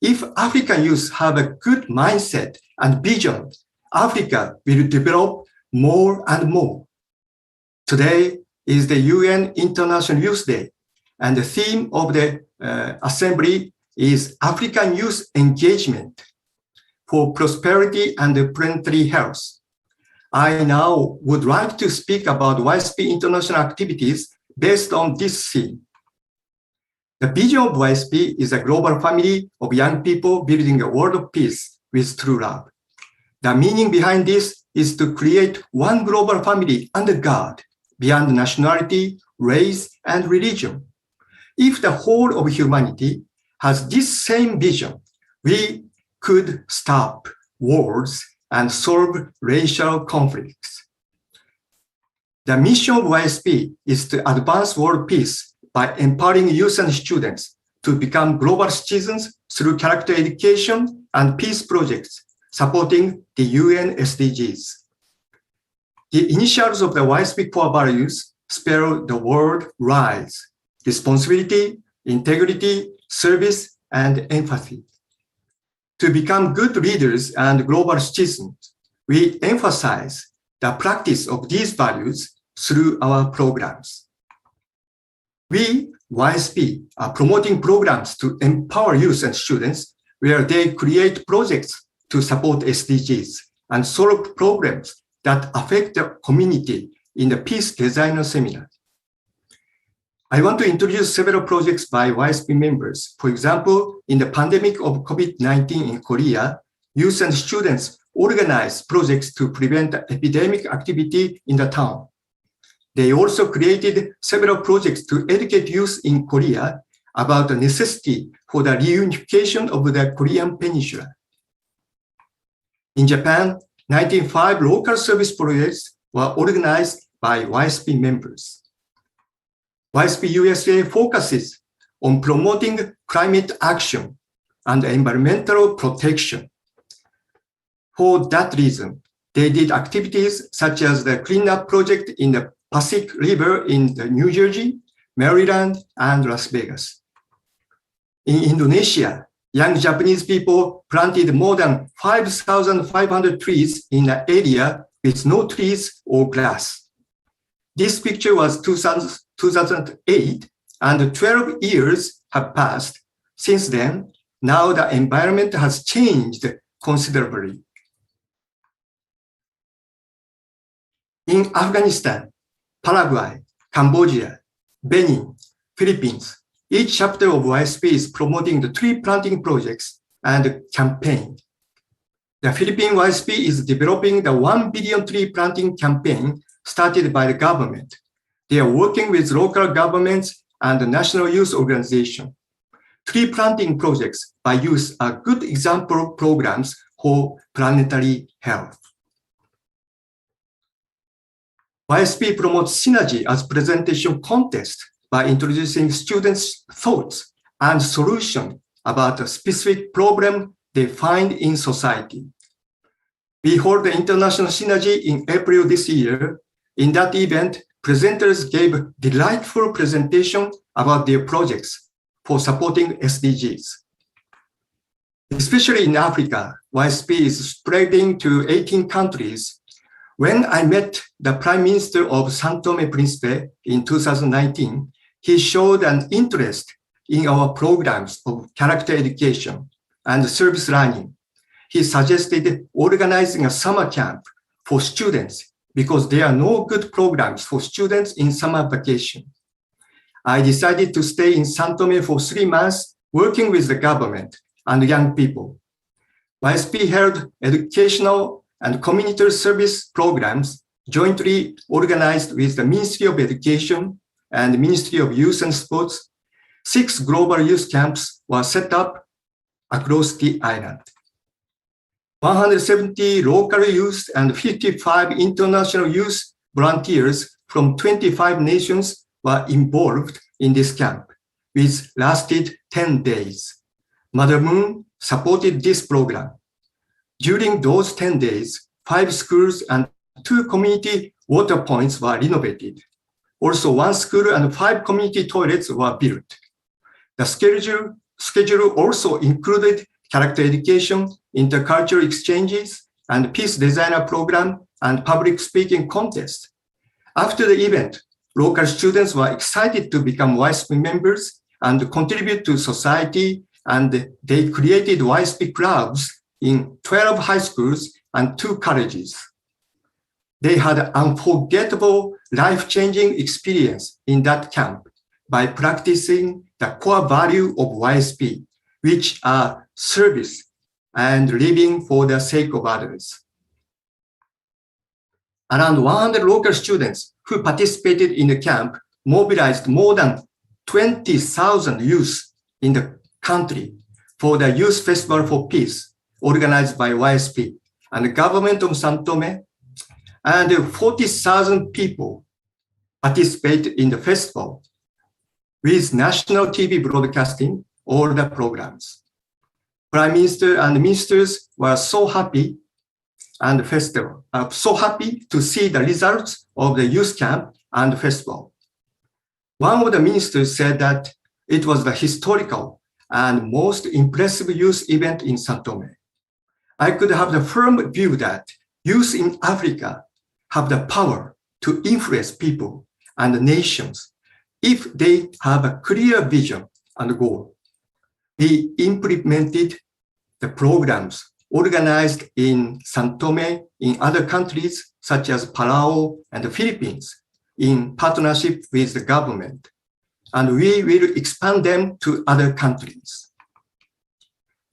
If African youth have a good mindset and vision, Africa will develop more and more. Today is the UN International Youth Day, and the theme of the assembly is African Youth Engagement for Prosperity and Planetary Health. I now would like to speak about YSP international activities based on this theme. The vision of YSP is a global family of young people building a world of peace with true love. The meaning behind this is to create one global family under God, beyond nationality, race, and religion. If the whole of humanity has this same vision, we could stop wars and solve racial conflicts. The mission of YSP is to advance world peace by empowering youth and students to become global citizens through character education and peace projects supporting the UN SDGs. The initials of the YSP core values spell the word RISE: responsibility, integrity, service, and empathy. To become good leaders and global citizens, we emphasize the practice of these values through our programs. We, YSP, are promoting programs to empower youth and students where they create projects to support SDGs and solve problems that affect the community in the Peace Designer Seminar. I want to introduce several projects by YSP members. For example, in the pandemic of COVID-19 in Korea, youth and students organized projects to prevent epidemic activity in the town. They also created several projects to educate youth in Korea about the necessity for the reunification of the Korean peninsula. In Japan, 95 local service projects were organized by YSP members. YSP USA focuses on promoting climate action and environmental protection. For that reason, they did activities such as the cleanup project in the Pacific River in New Jersey, Maryland, and Las Vegas. In Indonesia, young Japanese people planted more than 5,500 trees in an area with no trees or grass. This picture was 2008, and 12 years have passed. Since then, now the environment has changed considerably. In Afghanistan, Paraguay, Cambodia, Benin, Philippines, each chapter of YSP is promoting the tree planting projects and campaign. The Philippine YSP is developing the 1 billion tree planting campaign started by the government. They are working with local governments and the National Youth Organization. Tree planting projects by youth are good example programs for planetary health. YSP promotes synergy as presentation contest by introducing students' thoughts and solutions about a specific problem they find in society. We hold the International Synergy in April this year. In that event, presenters gave delightful presentation about their projects for supporting SDGs. Especially in Africa, YSP is spreading to 18 countries. When I met the Prime Minister of São Tomé and Príncipe in 2019, he showed an interest in our programs of character education and service learning. He suggested organizing a summer camp for students because there are no good programs for students in summer vacation. I decided to stay in São Tomé for 3 months, working with the government and young people. YSP held educational and community service programs jointly organized with the Ministry of Education and the Ministry of Youth and Sports. 6 global youth camps were set up across the island. 170 local youth and 55 international youth volunteers from 25 nations were involved in this camp, which lasted 10 days. Mother Moon supported this program. During those 10 days, 5 schools and 2 community water points were renovated. Also, 1 school and 5 community toilets were built. The schedule also included character education, intercultural exchanges, and peace designer program and public speaking contest. After the event, local students were excited to become YSP members and contribute to society, and they created YSP clubs in 12 high schools and 2 colleges. They had an unforgettable, life-changing experience in that camp by practicing the core value of YSP, which are service and living for the sake of others. Around 100 local students who participated in the camp mobilized more than 20,000 youth in the country for the Youth Festival for Peace, organized by YSP and the government of São Tomé, and 40,000 people participated in the festival with national TV broadcasting all the programs. Prime Minister and ministers were so happy and so happy to see the results of the youth camp and festival. One of the ministers said that it was the historical and most impressive youth event in São Tomé. I could have the firm view that youth in Africa have the power to influence people and nations if they have a clear vision and goal. We implemented the programs organized in São Tomé in other countries such as Palau and the Philippines in partnership with the government. and we will expand them to other countries.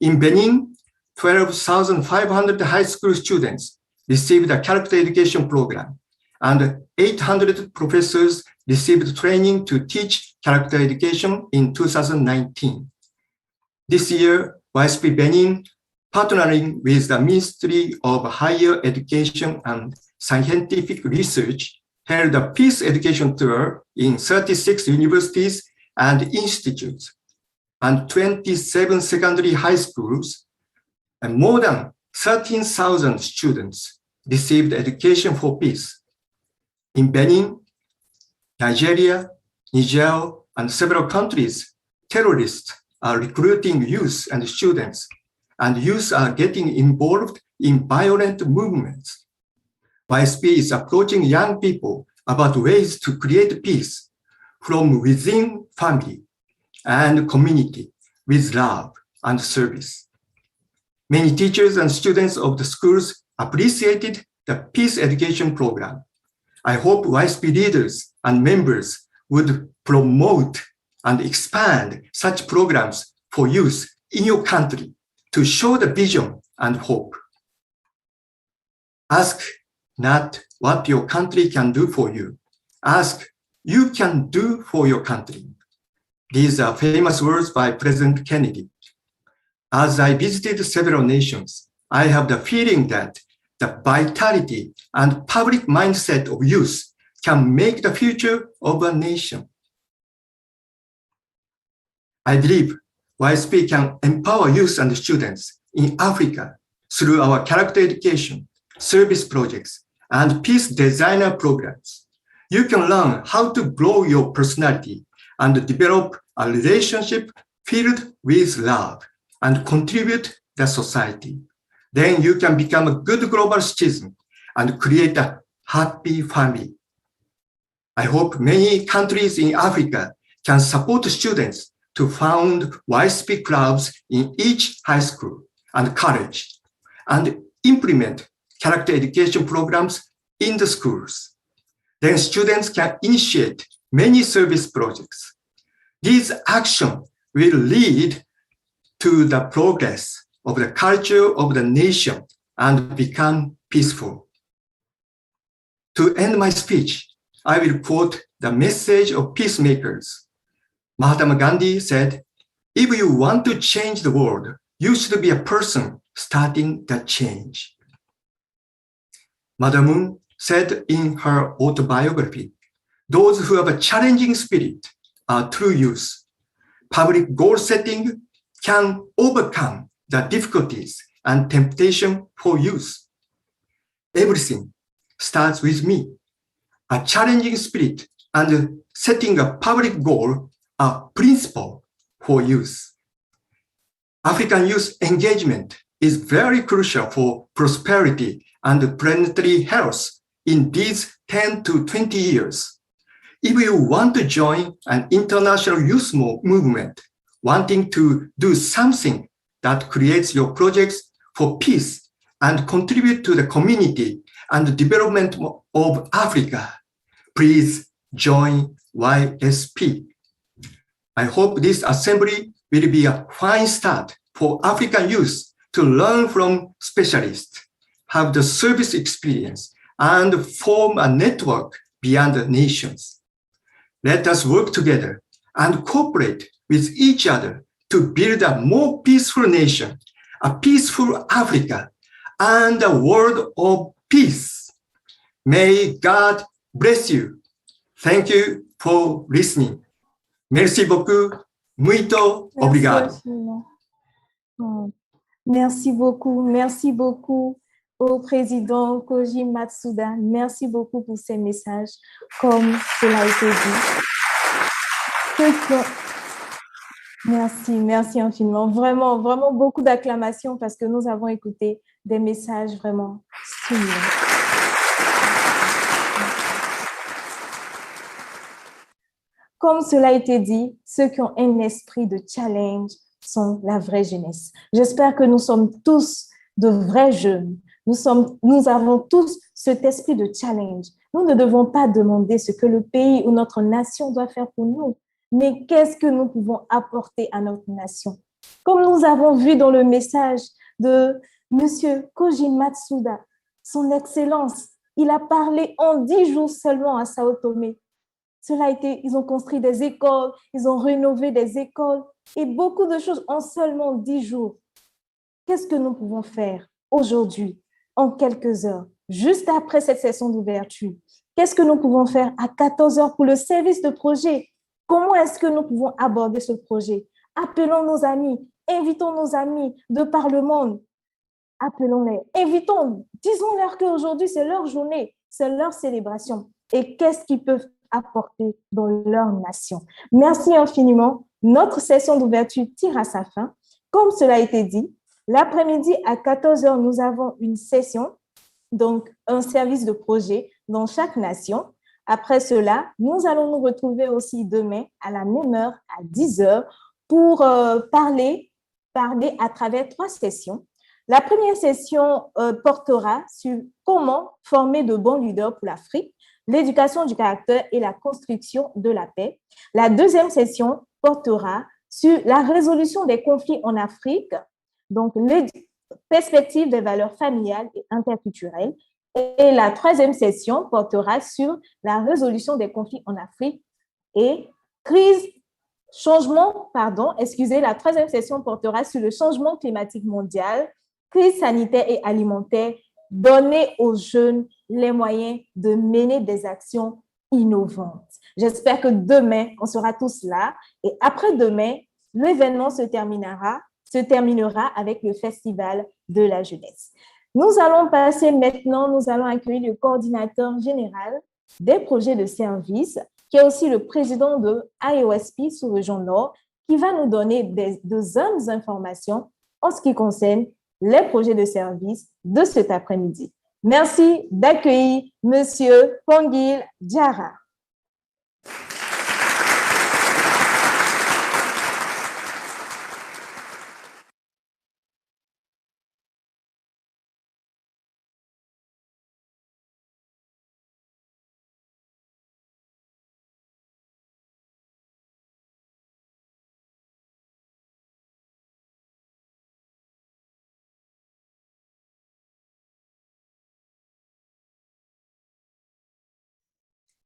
In Benin, 12,500 high school students received a character education program, and 800 professors received training to teach character education in 2019. This year, IAYSP Benin, partnering with the Ministry of Higher Education and Scientific Research, held a peace education tour in 36 universities and institutes, and 27 secondary high schools, and more than 13,000 students received education for peace. In Benin, Nigeria, Niger, and several countries, terrorists are recruiting youth and students, and youth are getting involved in violent movements. IAYSP is approaching young people about ways to create peace from within family and community with love and service. Many teachers and students of the schools appreciated the peace education program. I hope IAYSP leaders and members would promote and expand such programs for youth in your country to show the vision and hope. Ask not what your country can do for you. Ask you can do for your country. These are famous words by President Kennedy. As I visited several nations, I have the feeling that the vitality and public mindset of youth can make the future of a nation. I believe IAYSP can empower youth and students in Africa through our character education, service projects, and peace designer programs. You can learn how to grow your personality and develop a relationship filled with love and contribute to the society. Then you can become a good global citizen and create a happy family. I hope many countries in Africa can support students to found IAYSP clubs in each high school and college and implement character education programs in the schools. Then students can initiate many service projects. These actions will lead to the progress of the culture of the nation and become peaceful. To end my speech, I will quote the message of peacemakers. Mahatma Gandhi said, "If you want to change the world, you should be a person starting the change." Mother Moon said in her autobiography, "Those who have a challenging spirit are true youth. Public goal setting can overcome the difficulties and temptation for youth. Everything starts with me. A challenging spirit and setting a public goal are principle for youth." African youth engagement is very crucial for prosperity and planetary health in these 10 to 20 years. If you want to join an international youth movement, wanting to do something that creates your projects for peace and contribute to the community and the development of Africa, please join IAYSP. I hope this assembly will be a fine start for African youth to learn from specialists, have the service experience, and form a network beyond the nations. Let us work together and cooperate with each other to build a more peaceful nation, a peaceful Africa, and a world of peace. May God bless you. Thank you for listening. Merci beaucoup. Muito obrigado. Merci beaucoup au président Koji Matsuda. Merci beaucoup pour ces messages, comme cela a été dit. Merci infiniment. Vraiment, vraiment beaucoup d'acclamations parce que nous avons écouté des messages vraiment stimulants. Comme cela a été dit, ceux qui ont un esprit de challenge sont la vraie jeunesse. J'espère que nous sommes tous de vrais jeunes. Nous avons tous cet esprit de challenge. Nous ne devons pas demander ce que le pays ou notre nation doit faire pour nous, mais qu'est-ce que nous pouvons apporter à notre nation? Comme nous avons vu dans le message de M. Kojin Matsuda, son Excellence, il a parlé en 10 jours seulement à Sao Tomé. Ils ont construit des écoles, ils ont rénové des écoles et beaucoup de choses en seulement 10 jours. Qu'est-ce que nous pouvons faire aujourd'hui, en quelques heures, juste après cette session d'ouverture? Qu'est-ce que nous pouvons faire à 14 heures pour le service de projet? Comment est-ce que nous pouvons aborder ce projet? Appelons nos amis, invitons nos amis de par le monde. Appelons-les, invitons, disons-leur qu'aujourd'hui, c'est leur journée, c'est leur célébration. Et qu'est-ce qu'ils peuvent apporter dans leur nation? Merci infiniment. Notre session d'ouverture tire à sa fin. Comme cela a été dit, l'après-midi à 14 heures, nous avons une session, donc un service de projet dans chaque nation. Après cela, nous allons nous retrouver aussi demain à la même heure, à 10 heures, pour parler à travers 3 sessions. La première session portera sur comment former de bons leaders pour l'Afrique, l'éducation du caractère et la construction de la paix. La deuxième session portera sur la résolution des conflits en Afrique, donc les perspectives des valeurs familiales et interculturelles. Et la troisième session portera sur la résolution des conflits en Afrique et la troisième session portera sur le changement climatique mondial, crise sanitaire et alimentaire, donner aux jeunes les moyens de mener des actions innovantes. J'espère que demain, on sera tous là. Et après-demain, l'événement se terminera avec le Festival de la jeunesse. Nous allons accueillir le coordinateur général des projets de service, qui est aussi le président de IAYSP sous-région Nord, qui va nous donner de hommes informations en ce qui concerne les projets de service de cet après-midi. Merci d'accueillir M. Pongil Diarra.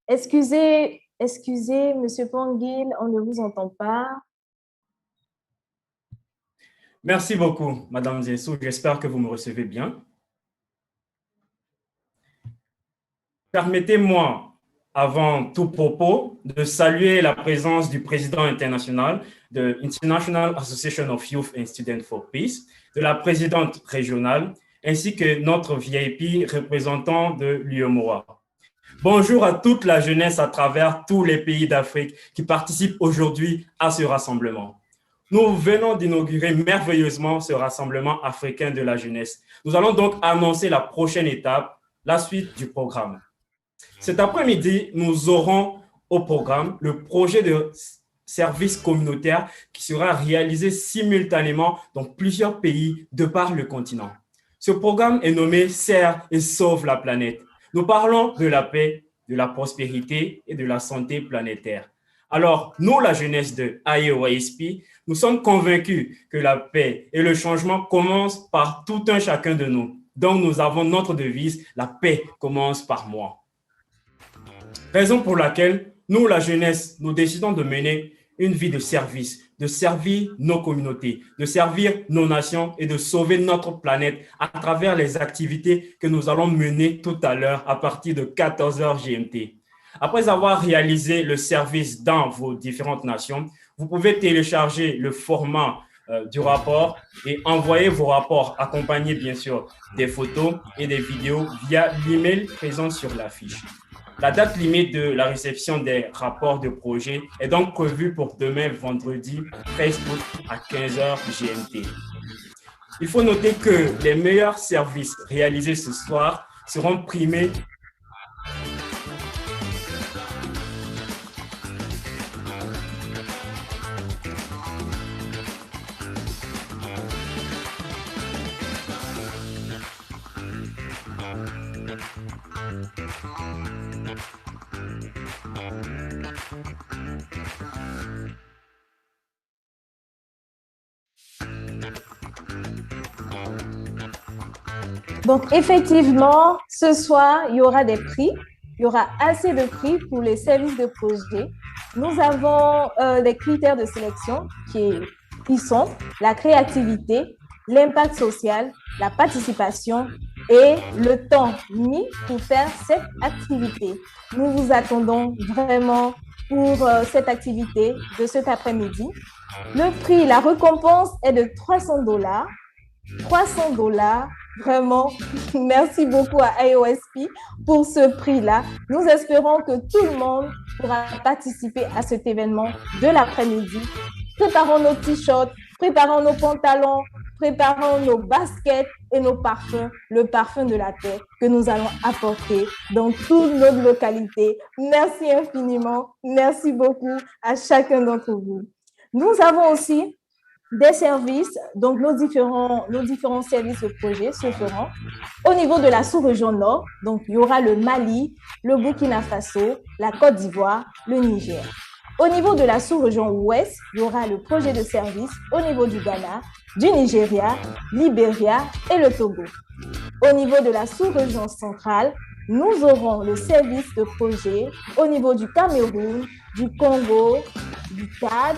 Excusez, M. Pongil, on ne vous entend pas. Merci beaucoup, Madame Zessou. J'espère que vous me recevez bien. Permettez-moi, avant tout propos, de saluer la présence du président international de International Association of Youth and Students for Peace, de la présidente régionale, ainsi que notre VIP représentant de l'UEMOA. Bonjour à toute la jeunesse à travers tous les pays d'Afrique qui participent aujourd'hui à ce rassemblement. Nous venons d'inaugurer merveilleusement ce rassemblement africain de la jeunesse. Nous allons donc annoncer la prochaine étape, la suite du programme. Cet après-midi, nous aurons au programme le projet de service communautaire qui sera réalisé simultanément dans plusieurs pays de par le continent. Ce programme est nommé « Serre et sauve la planète ». Nous parlons de la paix, de la prospérité et de la santé planétaire. Alors, nous, la jeunesse de IAYSP, nous sommes convaincus que la paix et le changement commencent par tout un chacun de nous. Donc, nous avons notre devise « La paix commence par moi ». Raison pour laquelle, nous, la jeunesse, nous décidons de mener une vie de service, de servir nos communautés, de servir nos nations et de sauver notre planète à travers les activités que nous allons mener tout à l'heure à partir de 14h GMT. Après avoir réalisé le service dans vos différentes nations, vous pouvez télécharger le format du rapport et envoyer vos rapports accompagnés bien sûr des photos et des vidéos via l'email présent sur la fiche. La date limite de la réception des rapports de projet est donc prévue pour demain, vendredi 13 août à 15h GMT. Il faut noter que les meilleurs services réalisés ce soir seront primés . Donc, effectivement, ce soir, il y aura des prix. Il y aura assez de prix pour les services de projet. Nous avons des critères de sélection qui sont la créativité, l'impact social, la participation et le temps mis pour faire cette activité. Nous vous attendons vraiment pour cette activité de cet après-midi. Le prix, la récompense est de $300. $300, vraiment, merci beaucoup à IAYSP pour ce prix-là. Nous espérons que tout le monde pourra participer à cet événement de l'après-midi. Préparons nos t-shirts, préparons nos pantalons, préparons nos baskets et nos parfums, le parfum de la paix que nous allons apporter dans toutes nos localités. Merci infiniment, merci beaucoup à chacun d'entre vous. Nous avons aussi des services, donc nos différents services de projet se feront au niveau de la sous-région Nord. Donc, il y aura le Mali, le Burkina Faso, la Côte d'Ivoire, le Niger. Au niveau de la sous-région Ouest, il y aura le projet de service au niveau du Ghana, du Nigeria, Libéria et le Togo. Au niveau de la sous-région centrale, nous aurons le service de projet au niveau du Cameroun, du Congo, du Tchad,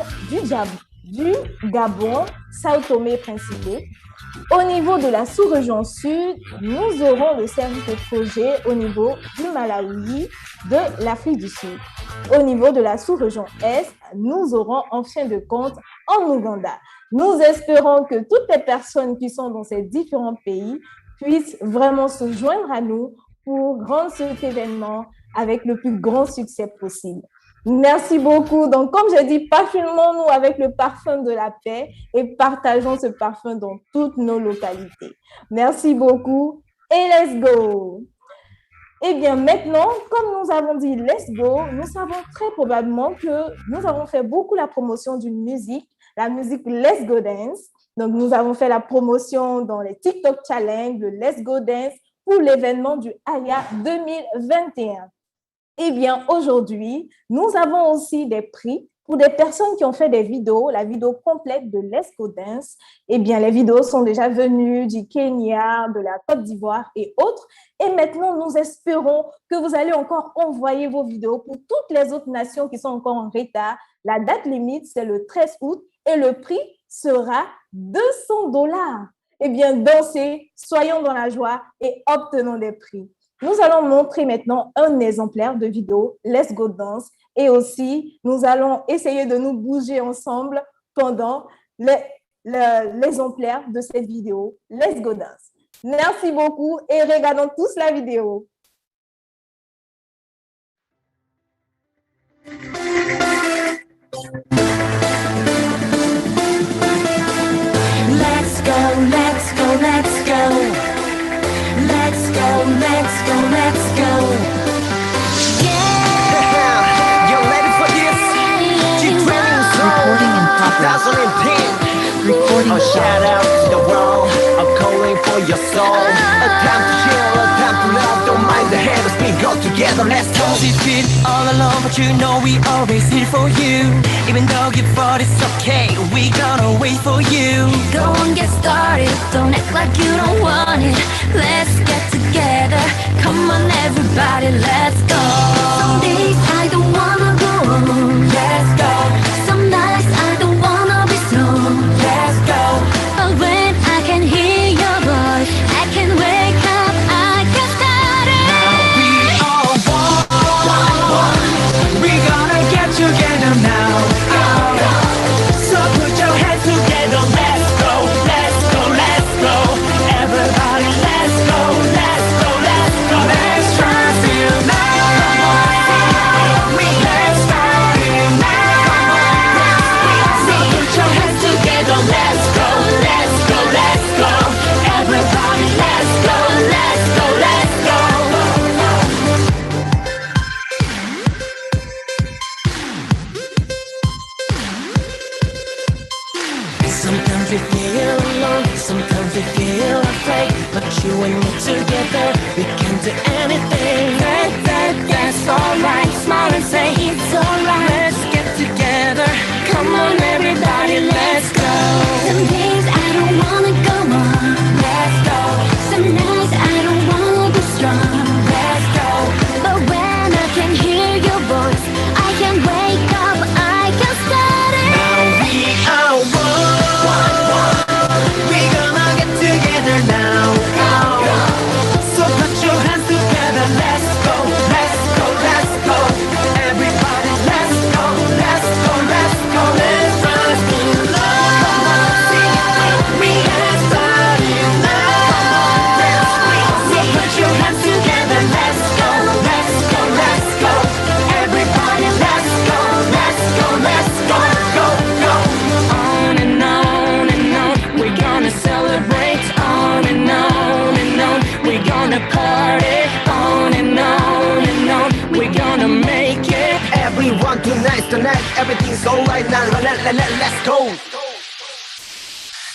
du Gabon, Sao Tomé et Principe. Au niveau de la sous-région sud, nous aurons le service de projet au niveau du Malawi, de l'Afrique du Sud. Au niveau de la sous-région est, nous aurons en fin de compte en Ouganda. Nous espérons que toutes les personnes qui sont dans ces différents pays puissent vraiment se joindre à nous pour rendre cet événement avec le plus grand succès possible. Merci beaucoup. Donc, comme j'ai dit, parfumons-nous avec le parfum de la paix et partageons ce parfum dans toutes nos localités. Merci beaucoup et let's go! Eh bien, maintenant, comme nous avons dit let's go, nous savons très probablement que nous avons fait beaucoup la promotion d'une musique, la musique Let's Go Dance. Donc, nous avons fait la promotion dans les TikTok Challenge, le Let's Go Dance pour l'événement du AYA 2021. Eh bien, aujourd'hui, nous avons aussi des prix pour des personnes qui ont fait des vidéos, la vidéo complète de Let's Go Dance. Eh bien, les vidéos sont déjà venues du Kenya, de la Côte d'Ivoire et autres. Et maintenant, nous espérons que vous allez encore envoyer vos vidéos pour toutes les autres nations qui sont encore en retard. La date limite, c'est le 13 août et le prix sera $200. Eh bien, dansez, soyons dans la joie et obtenons des prix. Nous allons montrer maintenant un exemplaire de vidéo Let's Go Dance et aussi nous allons essayer de nous bouger ensemble pendant l'exemplaire de cette vidéo Let's Go Dance. Merci beaucoup et regardons tous la vidéo. Let's go, let's go, let's go. Let's go, let's go, let's go. Yeah. You're ready for this? Keep training Recording in progress. 2010. Recording a shout out to the world. A calling for your soul. A time to chill, a time to love. Don't mind the haters, we go together. Let's go. We've been all alone, but you know we always here for you. Even though you thought it's okay, we gonna wait for you. Go on, get started. Don't act like you don't want it. Let's get together. Come on, everybody, let's go. Some days I don't wanna go on. Let's go. Some nights I don't wanna be strong. Let's go. But when I can hear your voice, I can wake up, I can start it. Now we all one. We gonna get together now. So put your hands together. Let's go, let's go, let's go. Everybody, let's go, let's go, let's go. Let's try to feel now. Let's start it now. So put your hands together. Let's go, let's go, let's go. Everybody, let's go, let's go, let's go. Sometimes we feel alone, sometimes we feel afraid. But you and me together, we can do anything. That's alright. Smile and say it's alright. Let's get together. Come on, everybody, let's go. Some days I don't wanna go on. Let's go. Some nights I tonight, everything's alright now. Let's go.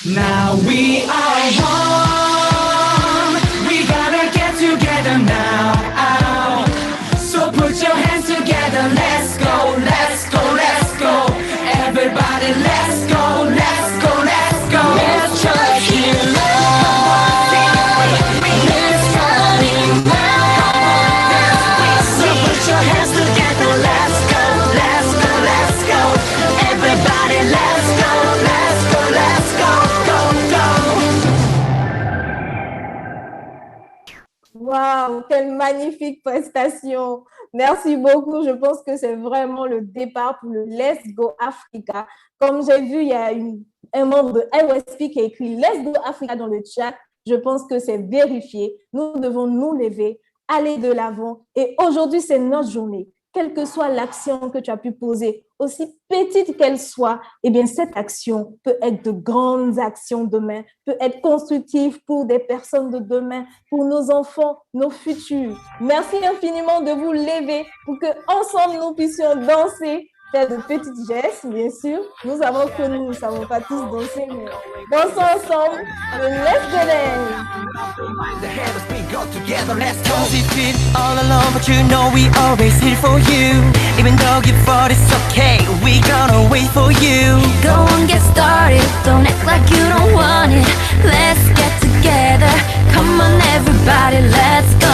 Now we are one. We gotta get together now. So put your hands together. Let's go, let's go, let's go. Everybody, let's go, let's go, let's go. Let's trust in love. Let's start it now. So put your hands together. Let's go, let's go, let's go. Everybody, let's go, let's go, let's go, go, go. Waouh, quelle magnifique prestation. Merci beaucoup. Je pense que c'est vraiment le départ pour le Let's Go Africa. Comme j'ai vu, il y a un membre de IAYSP qui a écrit Let's Go Africa dans le chat. Je pense que c'est vérifié. Nous devons nous lever, aller de l'avant. Et aujourd'hui, c'est notre journée. Quelle que soit l'action que tu as pu poser, aussi petite qu'elle soit, eh bien, cette action peut être de grandes actions demain, peut être constructive pour des personnes de demain, pour nos enfants, nos futurs. Merci infiniment de vous lever pour que ensemble nous puissions danser, faire de petites gestes, bien sûr. Nous savons que nous ne savons pas tous danser, mais dansons ensemble le Let's Go Together, let's go. We've been all alone, but you know we always here for you. Even though you thought it's okay, we gonna wait for you. Go on, get started. Don't act like you don't want it. Let's get together. Come on, everybody, let's go.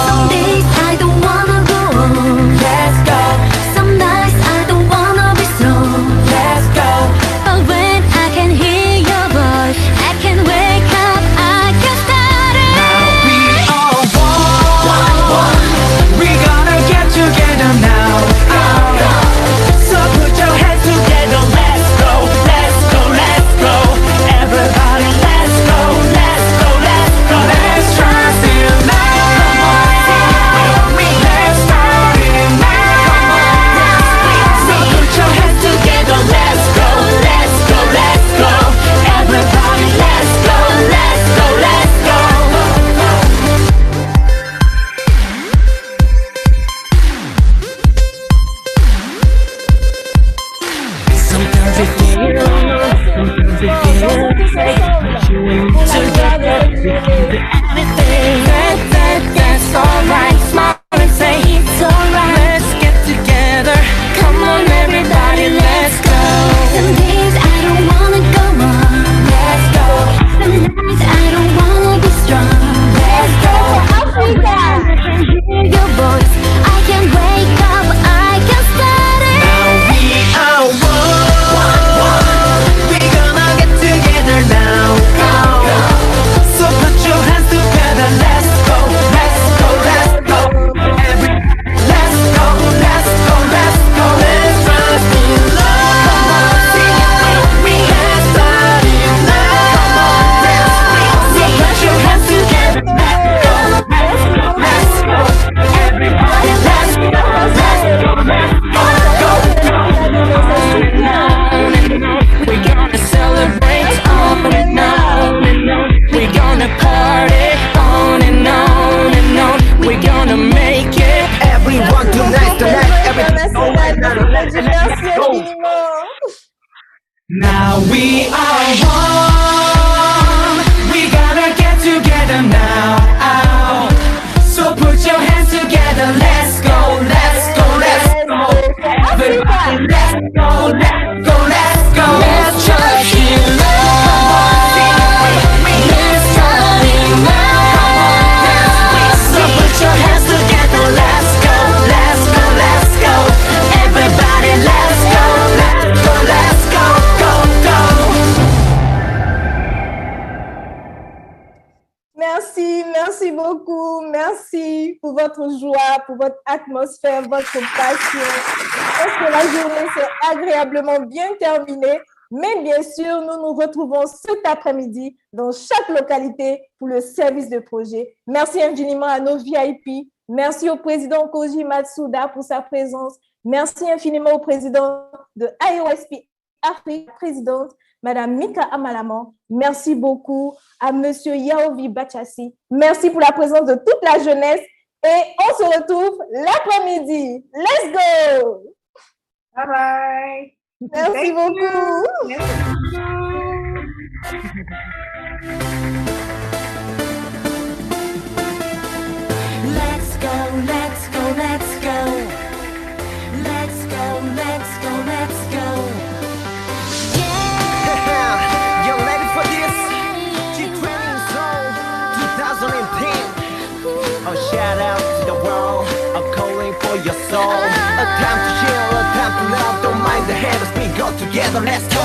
Some days I don't wanna go. Let's go. Some nights I don't wanna be strong. Let's go. But when I can hear your voice, I can wake up, I can start it. Now we are one. We gonna get together now. So put your hands together. Let's go, let's go, let's go. Everybody, let's go, let's go, let's go. Let's trust in love. Let's start it now. So put your hands together. Let's go, let's go, let's go. Everybody, let's go, let's go, let's go. Sometimes it feels together, we can do anything. That's alright. Smile and say it's alright. Let's get together. Come on, everybody, let's go. Some days I don't wanna go on. Let's go. Some nights I don't wanna be strong. Let's go, Africa. I can hear your voice. I can wake up, I can start it. Now we are one. We gonna get together now. So put your hands together. Let's go, let's go, let's go. Let's go, let's go, let's go. Let's trust in love. Let's start it now. So put your hands together. Let's go, let's go, let's go. Everybody, let's go, let's go, let's go, We're gonna celebrate on and on and on. We're gonna party on and on and on. We're gonna make it. Everyone tonight, everything's alright now. Let's go. Now we are one. We gotta get together now. So put your hands together. Let's go, let's go, let's go. Everybody, let's go, let's go, let's go. Let's trust in love. Let's start it now. So put your hands together. Let's go, let's go, let's go. Everybody, let's go, let's go, let's go, go, go. Merci beaucoup. Merci pour votre joie, pour votre atmosphère, votre passion. Je pense que la journée s'est agréablement bien terminée. Mais bien sûr, nous nous retrouvons cet après-midi dans chaque localité pour le service de projet. Merci infiniment à nos VIP. Merci au président Koji Matsuda pour sa présence. Merci infiniment au président de IAYSP Africa, présidente Madame Mika Amalaman. Merci beaucoup à Monsieur Yaovi Bachassi. Merci pour la présence de toute la jeunesse et on se retrouve l'après-midi. Let's go! Bye-bye. Merci Thank beaucoup. you. Merci beaucoup. Let's go, let's go, let's go. Let's go, let's go, let's go. Yeah, you ready for this? G20 Soul 2010. Oh, shout out to the world. I'm calling for your soul. A time to chill, a time to love. Don't mind the haters, we go together. Let's go.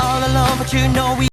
All alone, but you know we